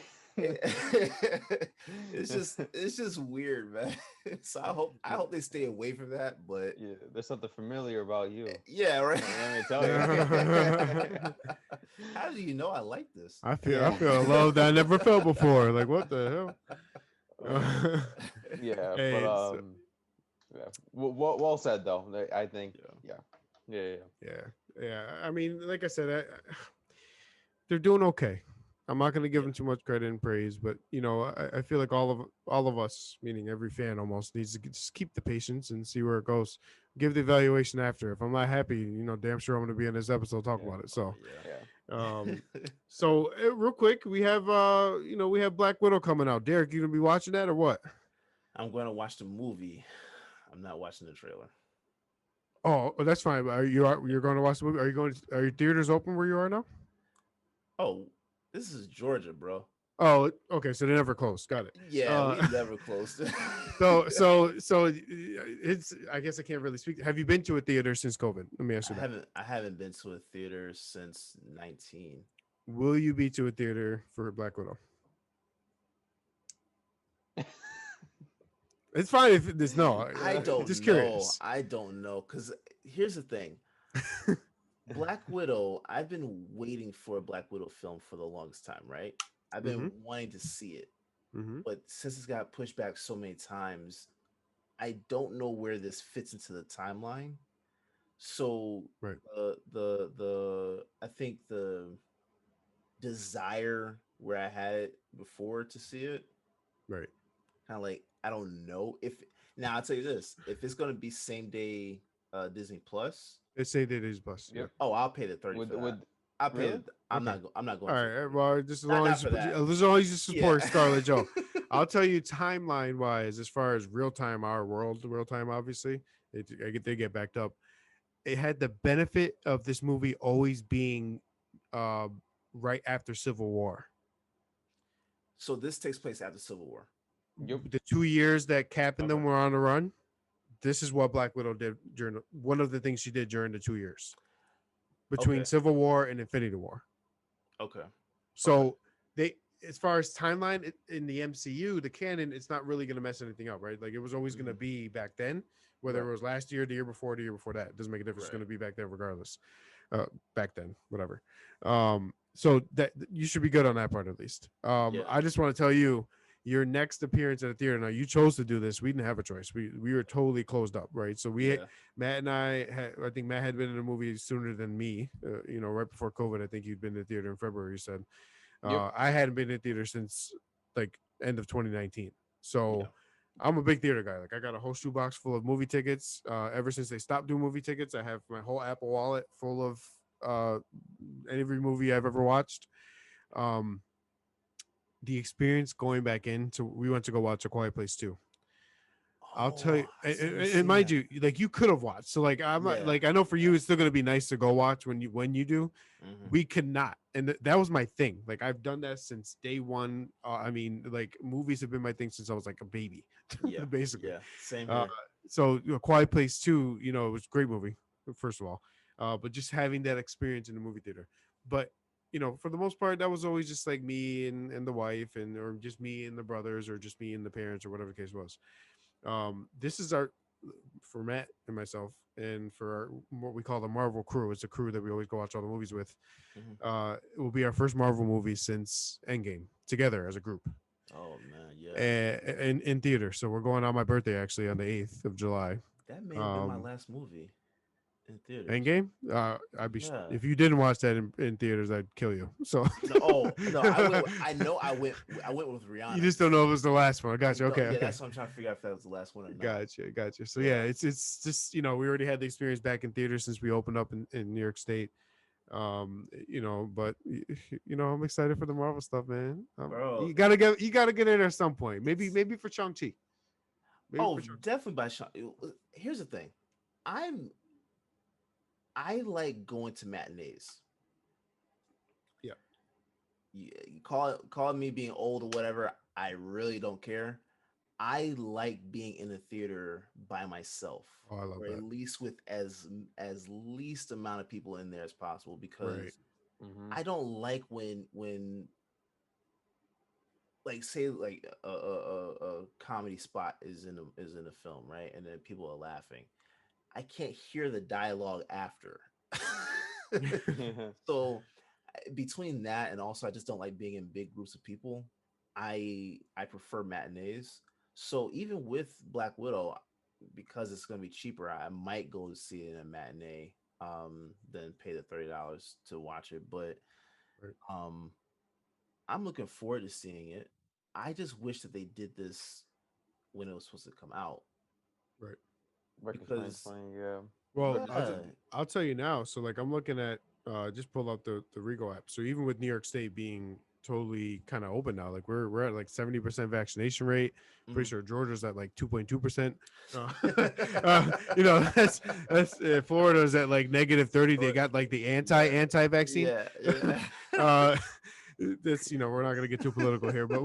[SPEAKER 2] It's just weird, man. So I hope they stay away from that. But
[SPEAKER 3] Yeah, there's something familiar about you.
[SPEAKER 2] yeah, right.
[SPEAKER 3] Let me tell you.
[SPEAKER 2] How do you know I like this?
[SPEAKER 1] I feel a love that I never felt before. Like, what the hell?
[SPEAKER 3] Yeah,
[SPEAKER 1] Hey,
[SPEAKER 3] but
[SPEAKER 1] so-
[SPEAKER 3] yeah. Well said though. I think
[SPEAKER 2] Yeah.
[SPEAKER 1] yeah. I mean, like I said, they're doing okay. I'm not going to give them too much credit and praise, but you know, I feel like all of us, meaning every fan, almost needs to just keep the patience and see where it goes. Give the evaluation after. If I'm not happy, you know, damn sure I'm going to be in this episode talk about it. So,
[SPEAKER 3] Yeah.
[SPEAKER 1] so real quick, we have we have Black Widow coming out. Derek, you gonna be watching that or what?
[SPEAKER 2] I'm going to watch the movie. I'm not watching the trailer.
[SPEAKER 1] Oh, that's fine. You're going to watch the movie? Are your theaters open where you are now?
[SPEAKER 2] Oh, this is Georgia, bro.
[SPEAKER 1] Oh, okay. So they never closed. Got it.
[SPEAKER 2] Yeah, we never closed.
[SPEAKER 1] So it's. I guess I can't really speak. Have you been to a theater since COVID? Let me ask you that.
[SPEAKER 2] I haven't been to a theater since 19.
[SPEAKER 1] Will you be to a theater for Black Widow? It's fine if there's no.
[SPEAKER 2] I don't
[SPEAKER 1] just
[SPEAKER 2] know.
[SPEAKER 1] curious.
[SPEAKER 2] I don't know because here's the thing. Black Widow, I've been waiting for a Black Widow film for the longest time, right? I've been wanting to see it. But since it's got pushed back so many times, I don't know where this fits into the timeline. So
[SPEAKER 1] Right.
[SPEAKER 2] the I think the desire where I had it before to see it,
[SPEAKER 1] Right.
[SPEAKER 2] kind of like I don't know if now I'll tell you this, if it's gonna be same day Disney Plus,
[SPEAKER 1] It's say that is bus. Yeah.
[SPEAKER 3] Yep.
[SPEAKER 2] oh I'll pay the 30 for that.
[SPEAKER 3] With
[SPEAKER 2] I'll pay
[SPEAKER 3] really?
[SPEAKER 2] the,
[SPEAKER 1] Okay.
[SPEAKER 2] I'm not
[SPEAKER 1] All
[SPEAKER 2] going to the
[SPEAKER 1] right.
[SPEAKER 2] 30.
[SPEAKER 1] Well, just as
[SPEAKER 2] Not
[SPEAKER 1] long
[SPEAKER 2] not
[SPEAKER 1] as
[SPEAKER 2] for that.
[SPEAKER 1] as long as you
[SPEAKER 2] Yeah.
[SPEAKER 1] support Scarlett Joe, I'll tell you timeline wise, as far as real time, our world, real time, obviously, they get backed up. It had the benefit of this movie always being uh, right after Civil War.
[SPEAKER 2] So this takes place after Civil War.
[SPEAKER 3] Yep.
[SPEAKER 1] The 2 years that Cap and them
[SPEAKER 2] Okay.
[SPEAKER 1] were on the run, this is what Black Widow did during one of the things she did during the 2 years between
[SPEAKER 2] Okay.
[SPEAKER 1] Civil War and Infinity War.
[SPEAKER 2] Okay. Okay.
[SPEAKER 1] So they, as far as timeline in the MCU, the canon, it's not really going to mess anything up, right? Like it was always going to
[SPEAKER 2] Mhm.
[SPEAKER 1] be back then, whether
[SPEAKER 2] Right.
[SPEAKER 1] it was last year, the year before, the year before that. It doesn't make a difference. It's going
[SPEAKER 2] Right.
[SPEAKER 1] to be back then regardless. Back then, whatever. So that you should be good on that part at least.
[SPEAKER 2] Yeah.
[SPEAKER 1] I just want to tell you, your next appearance at a theater. Now you chose to do this. We didn't have a choice. We were totally closed up, right? So
[SPEAKER 2] Yeah.
[SPEAKER 1] Matt and I think Matt had been in a movie sooner than me. Right before COVID. I think you'd been in the theater in February. You said.
[SPEAKER 3] Yep.
[SPEAKER 1] I hadn't been in theater since like end of 2019. So
[SPEAKER 2] Yeah.
[SPEAKER 1] I'm a big theater guy. Like I got a whole shoebox full of movie tickets. Ever since they stopped doing movie tickets, I have my whole Apple Wallet full of every movie I've ever watched. Um, the experience going back in, so we went to go watch A Quiet Place 2. I'll tell
[SPEAKER 2] Oh,
[SPEAKER 1] you,
[SPEAKER 2] I still haven't
[SPEAKER 1] and
[SPEAKER 2] seen
[SPEAKER 1] mind
[SPEAKER 2] that.
[SPEAKER 1] you, like you could have watched. So like I'm not,
[SPEAKER 2] Yeah.
[SPEAKER 1] like I know for you,
[SPEAKER 2] Yeah.
[SPEAKER 1] it's still gonna be nice to go watch when you do.
[SPEAKER 2] Mhm.
[SPEAKER 1] We could not, and that was my thing. Like I've done that since day one. I mean, like movies have been my thing since I was like a baby,
[SPEAKER 2] Yeah.
[SPEAKER 1] basically.
[SPEAKER 2] Yeah. Same
[SPEAKER 1] Uh,
[SPEAKER 2] here.
[SPEAKER 1] so Quiet Place 2, it was a great movie, first of all. But just having that experience in the movie theater. But for the most part, that was always just like me and the wife, and or just me and the brothers, or just me and the parents, or whatever the case was. This is our for Matt and myself, and for what we call the Marvel crew. It's a crew that we always go watch all the movies with.
[SPEAKER 2] Mhm.
[SPEAKER 1] It will be our first Marvel movie since Endgame together as a group,
[SPEAKER 2] Oh man, yeah.
[SPEAKER 1] and in theater. So we're going on my birthday actually on the 8th of July.
[SPEAKER 2] That may have been my
[SPEAKER 1] Um,
[SPEAKER 2] last movie in theaters.
[SPEAKER 1] Endgame. I'd be
[SPEAKER 2] Yeah.
[SPEAKER 1] if you didn't watch that in theaters, I'd kill you. So
[SPEAKER 2] No, oh no, I went. I know I went with
[SPEAKER 1] you
[SPEAKER 2] Rihanna.
[SPEAKER 1] just don't know if it was the last one. I got you.
[SPEAKER 2] No,
[SPEAKER 1] Okay,
[SPEAKER 2] yeah,
[SPEAKER 1] okay.
[SPEAKER 2] that's what I'm trying to figure out if that was the last one or not.
[SPEAKER 1] Gotcha. So yeah,
[SPEAKER 2] Yeah.
[SPEAKER 1] it's just we already had the experience back in theaters since we opened up in New York State. But I'm excited for the Marvel stuff, man.
[SPEAKER 2] Bro.
[SPEAKER 1] You gotta get in there at some point. Maybe for Shang Chi. Maybe
[SPEAKER 2] Oh,
[SPEAKER 1] for Shang.
[SPEAKER 2] definitely by Sean. Here's the thing. I'm I like going to matinees.
[SPEAKER 1] Yeah.
[SPEAKER 2] You call me being old or whatever. I really don't care. I like being in the theater by myself,
[SPEAKER 1] Oh, I love
[SPEAKER 2] or at
[SPEAKER 1] that.
[SPEAKER 2] least with as least amount of people in there as possible,
[SPEAKER 1] Right.
[SPEAKER 2] because
[SPEAKER 3] Mm-hmm.
[SPEAKER 2] I don't like when like say like a comedy spot is in a film, right, and then people are laughing. I can't hear the dialogue after. So between that and also I just don't like being in big groups of people. I prefer matinees. So even with Black Widow, because it's going to be cheaper, I might go to see it in a matinee than pay the $30 to watch it. But
[SPEAKER 1] Right.
[SPEAKER 2] um I'm looking forward to seeing it. I just wish that they did this when it was supposed to come out,
[SPEAKER 1] Right.
[SPEAKER 3] Back in
[SPEAKER 2] because
[SPEAKER 3] 2020, yeah.
[SPEAKER 1] Well,
[SPEAKER 2] yeah,
[SPEAKER 1] I'll tell you now. So like I'm looking at just pull up the Rego app. So even with New York State being totally kind of open now, like we're at like 70% vaccination rate. Pretty
[SPEAKER 2] mhm.
[SPEAKER 1] sure Georgia's at like 2.2%. That's Florida's at like -30. They got like the
[SPEAKER 2] Yeah,
[SPEAKER 1] anti vaccine.
[SPEAKER 2] yeah, yeah.
[SPEAKER 1] uh, that's we're not gonna get too political here, but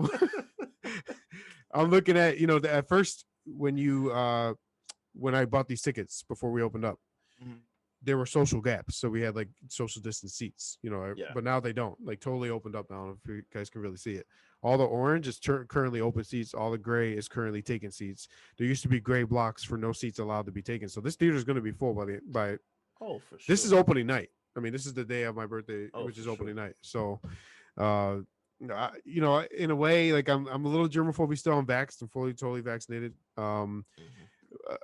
[SPEAKER 1] I'm looking at at first when I bought these tickets before we opened up,
[SPEAKER 2] Mhm.
[SPEAKER 1] there were social gaps, so we had like social distance seats,
[SPEAKER 2] Yeah.
[SPEAKER 1] but now they don't. Like totally opened up now. If you guys can really see it, all the orange is currently open seats. All the gray is currently taken seats. There used to be gray blocks for no seats allowed to be taken. So this theater is going to be full by
[SPEAKER 2] Oh, for
[SPEAKER 1] this is
[SPEAKER 2] sure.
[SPEAKER 1] opening night. I mean, this is the day of my birthday,
[SPEAKER 2] Oh,
[SPEAKER 1] which
[SPEAKER 2] for
[SPEAKER 1] is
[SPEAKER 2] sure.
[SPEAKER 1] opening night. So, uh, in a way, like I'm a little germaphobe still. I'm vaxxed. I'm fully totally vaccinated.
[SPEAKER 2] Mhm.
[SPEAKER 1] uh,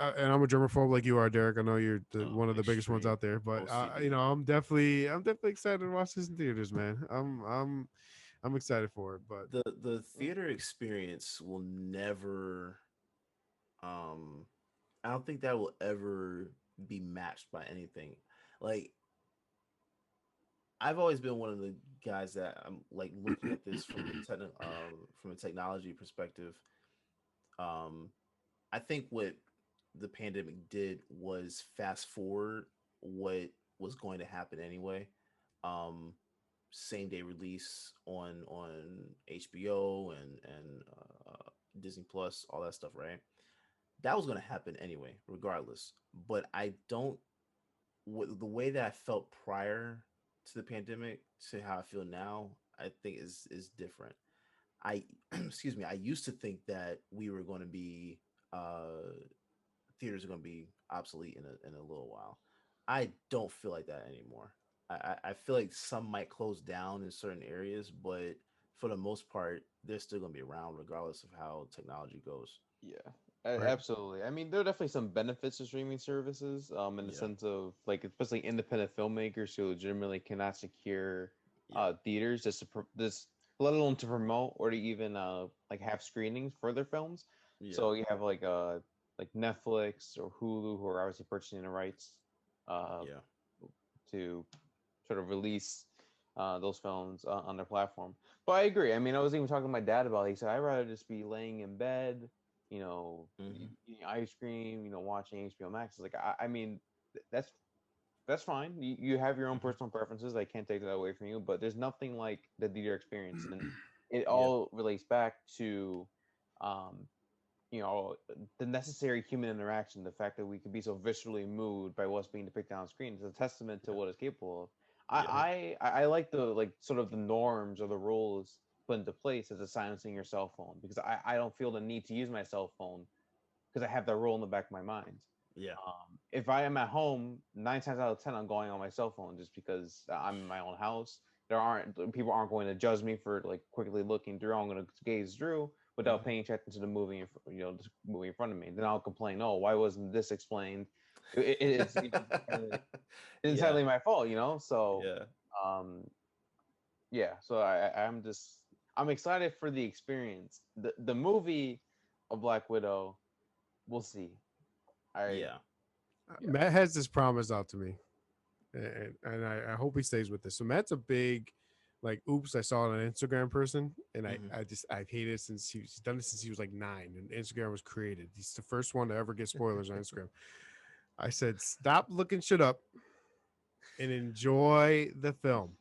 [SPEAKER 1] and I'm a germaphobe like you are, Derek. I know you're one of the biggest ones
[SPEAKER 2] extreme
[SPEAKER 1] out there, but
[SPEAKER 2] OCD.
[SPEAKER 1] you know, I'm definitely excited to watch this in theaters, man. I'm excited for it, but
[SPEAKER 2] The theater experience will never um I don't think that will ever be matched by anything. Like I've always been one of the guys that I'm like looking at this from a technology perspective. Um I think what the pandemic did was fast forward what was going to happen anyway. Um Same day release on HBO and Disney Plus, all that stuff, right? That was going to happen anyway, regardless. But I don't the way that I felt prior to the pandemic to how I feel now, I think is different. I excuse me, I used to think that we were going to be theaters are going to be obsolete in a little while. I don't feel like that anymore. I feel like some might close down in certain areas, but for the most part, they're still going to be around regardless of how technology goes.
[SPEAKER 3] Yeah,
[SPEAKER 1] right.
[SPEAKER 3] absolutely. I mean, there are definitely some benefits to streaming services, in the
[SPEAKER 2] Yeah,
[SPEAKER 3] sense of like, especially independent filmmakers who legitimately cannot secure
[SPEAKER 2] yeah,
[SPEAKER 3] theaters just this, let alone to promote or to even like have screenings for their films.
[SPEAKER 2] yeah,
[SPEAKER 3] So you have like Netflix or Hulu who are obviously purchasing the rights uh
[SPEAKER 2] yeah,
[SPEAKER 3] to sort of release those films on their platform. But I agree. I mean, I was even talking to my dad about it. He said, I'd rather just be laying in bed,
[SPEAKER 2] hmm
[SPEAKER 3] eating ice cream, watching HBO Max. It's like, I mean, that's fine. You have your own
[SPEAKER 2] hmm
[SPEAKER 3] personal preferences. I can't take that away from you, but there's nothing like the theater experience. And it
[SPEAKER 2] yeah,
[SPEAKER 3] all relates back to, um, the necessary human interaction, the fact that we could be so viscerally moved by what's being depicted on screen is a testament to
[SPEAKER 2] yeah,
[SPEAKER 3] what it's capable of.
[SPEAKER 2] yeah,
[SPEAKER 3] I like the like sort of the norms or the rules put into place as a silencing your cell phone, because I don't feel the need to use my cell phone because I have that rule in the back of my mind.
[SPEAKER 2] yeah,
[SPEAKER 3] If I am at home, 9 times out of 10, I'm going on my cell phone just because I'm in my own house. People aren't going to judge me for like quickly looking through. I'm going to gaze through without
[SPEAKER 2] hmm
[SPEAKER 3] paying attention to the movie, this movie in front of me. Then I'll complain, oh, why wasn't this explained? It's it's
[SPEAKER 2] yeah,
[SPEAKER 3] entirely my fault, So,
[SPEAKER 2] yeah,
[SPEAKER 3] um, yeah. So I'm excited for the experience. The movie of Black Widow, we'll see. I
[SPEAKER 2] yeah.
[SPEAKER 3] Yeah.
[SPEAKER 1] Matt has this promise out to me, and I hope he stays with this. So Matt's a big, like, oops, I saw it on Instagram person, and
[SPEAKER 2] hmm
[SPEAKER 1] I've hated it since he's done it since he was like 9, and Instagram was created. He's the first one to ever get spoilers on Instagram. I said, stop looking shit up and enjoy the film.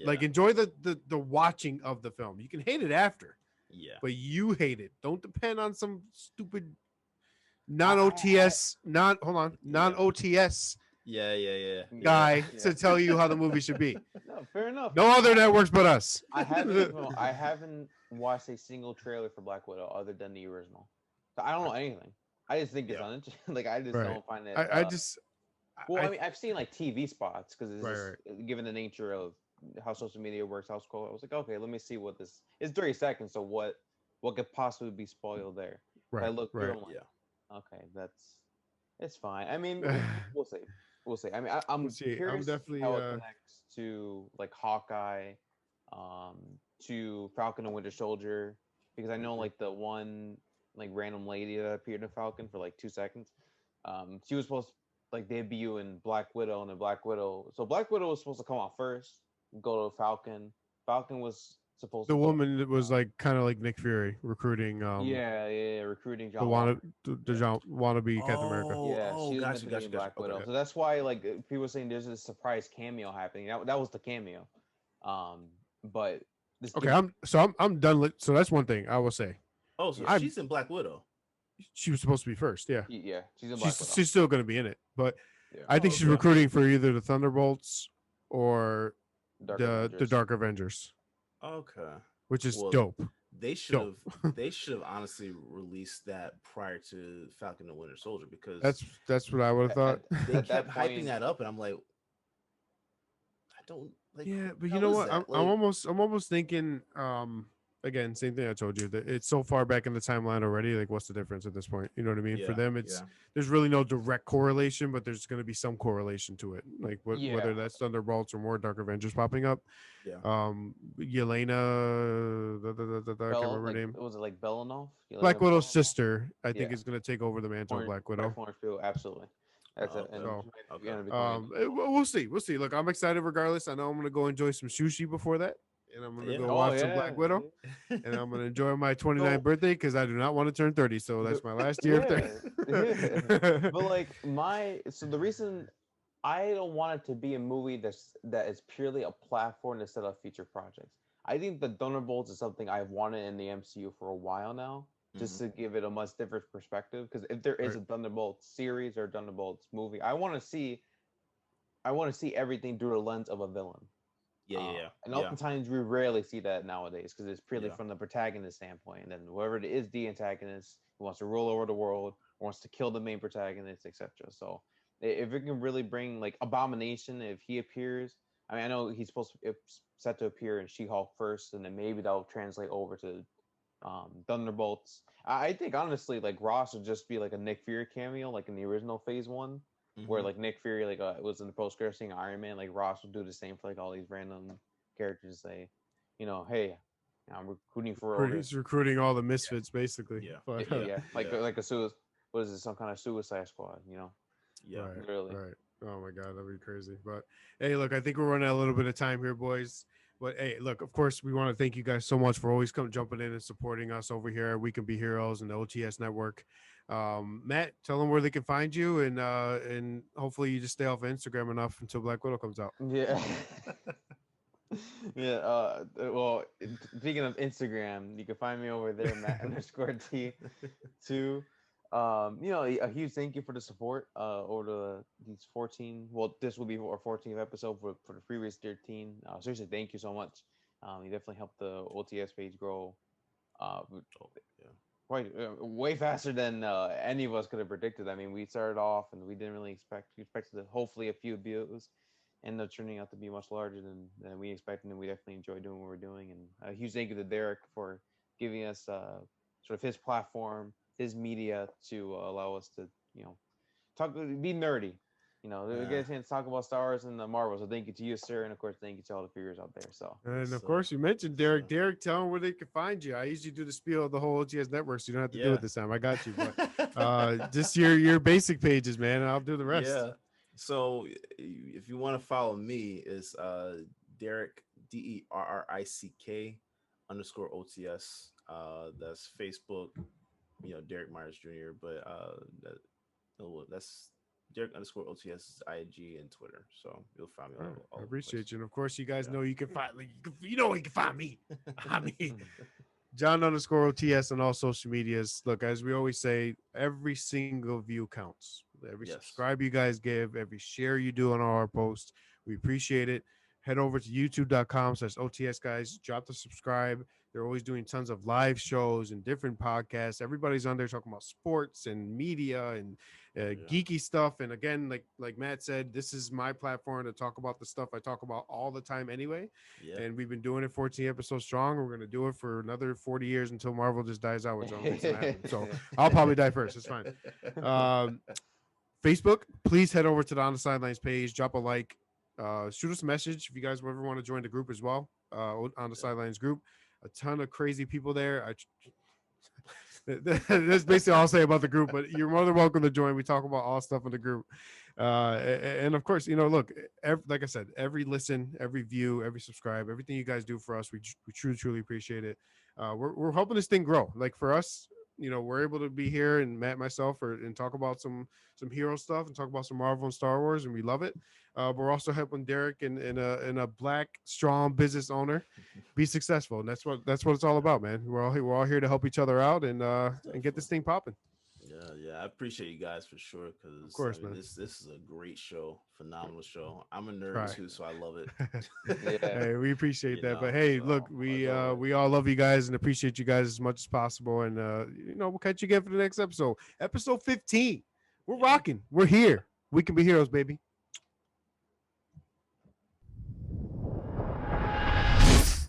[SPEAKER 1] Like,
[SPEAKER 2] Yeah,
[SPEAKER 1] enjoy the watching of the film. You can hate it after,
[SPEAKER 2] yeah,
[SPEAKER 1] but you hate it. Don't depend on some stupid
[SPEAKER 3] I,
[SPEAKER 1] non
[SPEAKER 3] I,
[SPEAKER 1] OTS non hold on non
[SPEAKER 2] yeah,
[SPEAKER 1] OTS
[SPEAKER 2] yeah, yeah, yeah,
[SPEAKER 3] Yeah,
[SPEAKER 1] guy
[SPEAKER 3] yeah.
[SPEAKER 1] to tell you how the movie should be.
[SPEAKER 3] No, fair enough.
[SPEAKER 1] No other networks but us.
[SPEAKER 3] I haven't watched a single trailer for Black Widow other than the original. So I don't know anything. I just think it's
[SPEAKER 2] yeah.
[SPEAKER 3] uninteresting. Like, I just
[SPEAKER 1] Right.
[SPEAKER 3] don't find it.
[SPEAKER 1] I just
[SPEAKER 3] Well, I mean, I've seen like TV spots because it's
[SPEAKER 1] right,
[SPEAKER 3] just
[SPEAKER 1] right.
[SPEAKER 3] given the nature of how social media works, how it's called. I was like, okay, let me see what this. It's 30 seconds, so what could possibly be spoiled there? If I
[SPEAKER 1] Right.
[SPEAKER 3] look through,
[SPEAKER 1] Right.
[SPEAKER 3] I'm like,
[SPEAKER 2] Yeah.
[SPEAKER 3] okay, it's fine. I mean, we'll see. We'll see. I mean,
[SPEAKER 1] We'll
[SPEAKER 3] I'm
[SPEAKER 1] see. I'm
[SPEAKER 3] curious to see
[SPEAKER 1] definitely
[SPEAKER 3] how it connects to like Hawkeye, um, to Falcon and Winter Soldier, because I know
[SPEAKER 2] hmm
[SPEAKER 3] like the one like random lady that appeared in Falcon for like 2 seconds. She was supposed to like debut in Black Widow, and the Black Widow. So Black Widow was supposed to come out first, go to Falcon. Falcon was supposed
[SPEAKER 1] the
[SPEAKER 3] to go.
[SPEAKER 1] woman that was like kind of like Nick Fury recruiting
[SPEAKER 3] Yeah, recruiting
[SPEAKER 1] the
[SPEAKER 3] John Walker. Yeah.
[SPEAKER 1] wannabe Captain America.
[SPEAKER 2] Oh,
[SPEAKER 3] Yeah,
[SPEAKER 2] oh,
[SPEAKER 3] she was
[SPEAKER 2] got
[SPEAKER 3] meant
[SPEAKER 2] you,
[SPEAKER 3] to be
[SPEAKER 2] got
[SPEAKER 3] in
[SPEAKER 2] you, got you.
[SPEAKER 3] Black
[SPEAKER 2] Okay.
[SPEAKER 3] Widow,
[SPEAKER 1] Yeah.
[SPEAKER 3] so that's why like people were saying there's a surprise cameo happening. That was the cameo, but this
[SPEAKER 1] Okay,
[SPEAKER 3] gives
[SPEAKER 1] I'm done. So that's one thing I will say.
[SPEAKER 2] Oh, so
[SPEAKER 3] yeah,
[SPEAKER 1] I
[SPEAKER 2] she's in Black Widow.
[SPEAKER 1] She was supposed to be first. Yeah,
[SPEAKER 3] yeah, she's in Black Widow.
[SPEAKER 1] she's still going to be in it, but
[SPEAKER 3] Yeah,
[SPEAKER 1] I think
[SPEAKER 2] Oh,
[SPEAKER 1] she's
[SPEAKER 2] okay.
[SPEAKER 1] recruiting for either the Thunderbolts or
[SPEAKER 3] Dark
[SPEAKER 1] the
[SPEAKER 3] Avengers.
[SPEAKER 1] Dark Avengers,
[SPEAKER 2] Okay.
[SPEAKER 1] which is
[SPEAKER 2] Well,
[SPEAKER 1] dope.
[SPEAKER 2] they should
[SPEAKER 1] Dope.
[SPEAKER 2] have they should have honestly released that prior to Falcon and Winter Soldier because
[SPEAKER 1] That's what I would have
[SPEAKER 3] At,
[SPEAKER 1] thought.
[SPEAKER 3] at,
[SPEAKER 2] they
[SPEAKER 3] at that
[SPEAKER 2] kept hyping
[SPEAKER 3] point,
[SPEAKER 2] that up, and I'm like, I don't like
[SPEAKER 1] Yeah,
[SPEAKER 2] who
[SPEAKER 1] but
[SPEAKER 2] the
[SPEAKER 1] you
[SPEAKER 2] hell
[SPEAKER 1] know
[SPEAKER 2] is
[SPEAKER 1] what?
[SPEAKER 2] that?
[SPEAKER 1] I'm
[SPEAKER 2] Like,
[SPEAKER 1] almost thinking. again, same thing I told you. That it's so far back in the timeline already. Like, what's the difference at this point? You know what I mean? For
[SPEAKER 2] Yeah,
[SPEAKER 1] them,
[SPEAKER 2] yeah,
[SPEAKER 1] there's really no direct correlation, but there's going to be some correlation to it. Like whether
[SPEAKER 3] Yeah.
[SPEAKER 1] that's Thunderbolts or more Dark Avengers popping up.
[SPEAKER 2] yeah.
[SPEAKER 1] Yelena, I can't
[SPEAKER 3] Bell,
[SPEAKER 1] remember her
[SPEAKER 3] like
[SPEAKER 1] name.
[SPEAKER 3] was it like Belanov?
[SPEAKER 1] Black
[SPEAKER 3] Yelena
[SPEAKER 1] Widow's
[SPEAKER 3] Belanov?
[SPEAKER 1] sister, I think,
[SPEAKER 3] Yeah.
[SPEAKER 1] is going to take over the mantle of Black
[SPEAKER 3] By
[SPEAKER 1] Widow.
[SPEAKER 3] Florence Pugh, absolutely. That's
[SPEAKER 2] Oh,
[SPEAKER 3] it.
[SPEAKER 2] okay,
[SPEAKER 3] And
[SPEAKER 1] So,
[SPEAKER 3] she might be
[SPEAKER 2] okay.
[SPEAKER 3] gonna be going into
[SPEAKER 1] we'll see. We'll see. Look, I'm excited regardless. I know I'm going to go enjoy some sushi before that, and I'm going to
[SPEAKER 2] Yeah.
[SPEAKER 1] go
[SPEAKER 3] Oh
[SPEAKER 1] watch some
[SPEAKER 3] yeah.
[SPEAKER 1] Black Widow, and I'm going to enjoy my 29th
[SPEAKER 3] So
[SPEAKER 1] birthday because I do not want to turn 30. So
[SPEAKER 3] the
[SPEAKER 1] that's my last year of
[SPEAKER 3] yeah, yeah.
[SPEAKER 1] 30.
[SPEAKER 3] But like the reason I don't want it to be a movie that is purely a platform instead of future projects. I think the Thunderbolts is something I've wanted in the MCU for a while now, just
[SPEAKER 2] Hmm.
[SPEAKER 3] to give it a much different perspective. Because if there is
[SPEAKER 1] Right.
[SPEAKER 3] a Thunderbolts series or Thunderbolts movie, I want to see everything through the lens of a villain.
[SPEAKER 2] Yeah, yeah, yeah,
[SPEAKER 3] And
[SPEAKER 2] yeah,
[SPEAKER 3] oftentimes we rarely see that nowadays because it's purely
[SPEAKER 2] yeah,
[SPEAKER 3] from the protagonist standpoint. And then whoever it is, the antagonist who wants to rule over the world, wants to kill the main protagonist, etc. So if it can really bring like Abomination, if he appears, I mean, I know he's set to appear in She-Hulk first, and then maybe that'll translate over to Thunderbolts. I think honestly, like Ross would just be like a Nick Fury cameo, like in the original Phase One, where
[SPEAKER 2] hmm
[SPEAKER 3] like Nick Fury like was in the post credit scene of Iron Man. Like Ross would do the same for like all these random characters. Say, hey, I'm recruiting for
[SPEAKER 1] He's recruiting all the misfits, basically.
[SPEAKER 2] yeah,
[SPEAKER 1] But
[SPEAKER 2] yeah,
[SPEAKER 3] yeah, like
[SPEAKER 2] yeah,
[SPEAKER 3] what is it? Some kind of Suicide Squad,
[SPEAKER 2] yeah.
[SPEAKER 1] right,
[SPEAKER 3] literally.
[SPEAKER 1] right. Oh my God, that'd be crazy. But hey, look, I think we're running out a little bit of time here, boys. But hey, look, of course, we want to thank you guys so much for always jumping in and supporting us over here at We Can Be Heroes and the OTS Network. Matt, tell them where they can find you, and hopefully you just stay off Instagram enough until Black Widow comes out.
[SPEAKER 3] Yeah. Yeah. Well, speaking of Instagram, you can find me over there, Matt underscore T2. A huge thank you for the support over these 14. Well, this will be our 14th episode for the previous 13. Seriously, thank you so much. You definitely helped the OTS page grow uh,
[SPEAKER 2] Oh, yeah,
[SPEAKER 3] quite way faster than any of us could have predicted. I mean, we started off and we didn't really we expected hopefully a few views, ended up turning out to be much larger than we expected, and we definitely enjoy doing what we're doing. And a huge thank you to Derrick for giving us sort of his platform, his media to allow us to talk, be nerdy. We get a chance to talk about Star Wars and the Marvel. So thank you to you, sir, and of course thank you to all the figures out there. So
[SPEAKER 1] And
[SPEAKER 2] yes,
[SPEAKER 1] of course, you mentioned Derek.
[SPEAKER 2] sir.
[SPEAKER 1] Derek, tell them where they can find you. I usually do the spiel of the whole OTS network, so you don't have to do
[SPEAKER 2] Yeah.
[SPEAKER 1] it this time. I got you. But just your basic pages, man. And I'll do the rest.
[SPEAKER 2] Yeah. So if you want to follow me, is Derrick DERRICK underscore OTS. That's Facebook. Derrick Myers Jr. But that's Derrick underscore OTS is IG and Twitter. So you'll find me
[SPEAKER 1] All right.
[SPEAKER 2] all
[SPEAKER 1] I
[SPEAKER 2] over the
[SPEAKER 1] appreciate
[SPEAKER 2] place.
[SPEAKER 1] you. And of course, you guys
[SPEAKER 2] Yeah.
[SPEAKER 1] know you can find, like, you know, where you can find me. I mean, John underscore OTS on all social medias. Look, as we always say, every single view counts. Every
[SPEAKER 2] Yes.
[SPEAKER 1] subscribe you guys give, every share you do on our posts, we appreciate it. Head over to youtube.com/OTS guys. Drop the subscribe. They're always doing tons of live shows and different podcasts. Everybody's on there talking about sports and media and
[SPEAKER 2] Yeah.
[SPEAKER 1] geeky stuff. And again, like Matt said, this is my platform to talk about the stuff I talk about all the time anyway.
[SPEAKER 2] Yeah.
[SPEAKER 1] And we've been doing it 14 episodes strong. We're going to do it for another 40 years until Marvel just dies out, which I don't think's going to happen. So I'll probably die first. It's fine. Facebook, please head over to the On the Sidelines page, drop a like, shoot us a message if you guys ever want to join the group as well. On the Sidelines group, a ton of crazy people there. That's basically all I'll say about the group, but you're more than welcome to join. We talk about all stuff in the group. And of course, look, like I said, every listen, every view, every subscribe, everything you guys do for us, we truly appreciate it. We're helping this thing grow. Like for us, we're able to be here and Matt and myself and talk about some hero stuff and talk about some Marvel and Star Wars, and we love it. But we're also helping Derek and a black strong business owner be successful, and that's what it's all about, man. We're all here to help each other out and get this thing popping.
[SPEAKER 2] Yeah, I appreciate you guys for sure, because
[SPEAKER 1] Of course, man.
[SPEAKER 2] this is a great show, phenomenal show. I'm a nerd
[SPEAKER 1] Right.
[SPEAKER 2] too, so I love it.
[SPEAKER 3] Yeah.
[SPEAKER 1] Hey, we appreciate
[SPEAKER 2] You
[SPEAKER 1] that. But
[SPEAKER 2] know,
[SPEAKER 1] hey,
[SPEAKER 2] so
[SPEAKER 1] look,
[SPEAKER 2] I
[SPEAKER 1] we
[SPEAKER 2] love it.
[SPEAKER 1] all love you guys and appreciate you guys as much as possible. And we'll catch you again for the next episode. Episode 15. We're
[SPEAKER 2] Yeah.
[SPEAKER 1] rocking. We're here. We can be heroes, baby.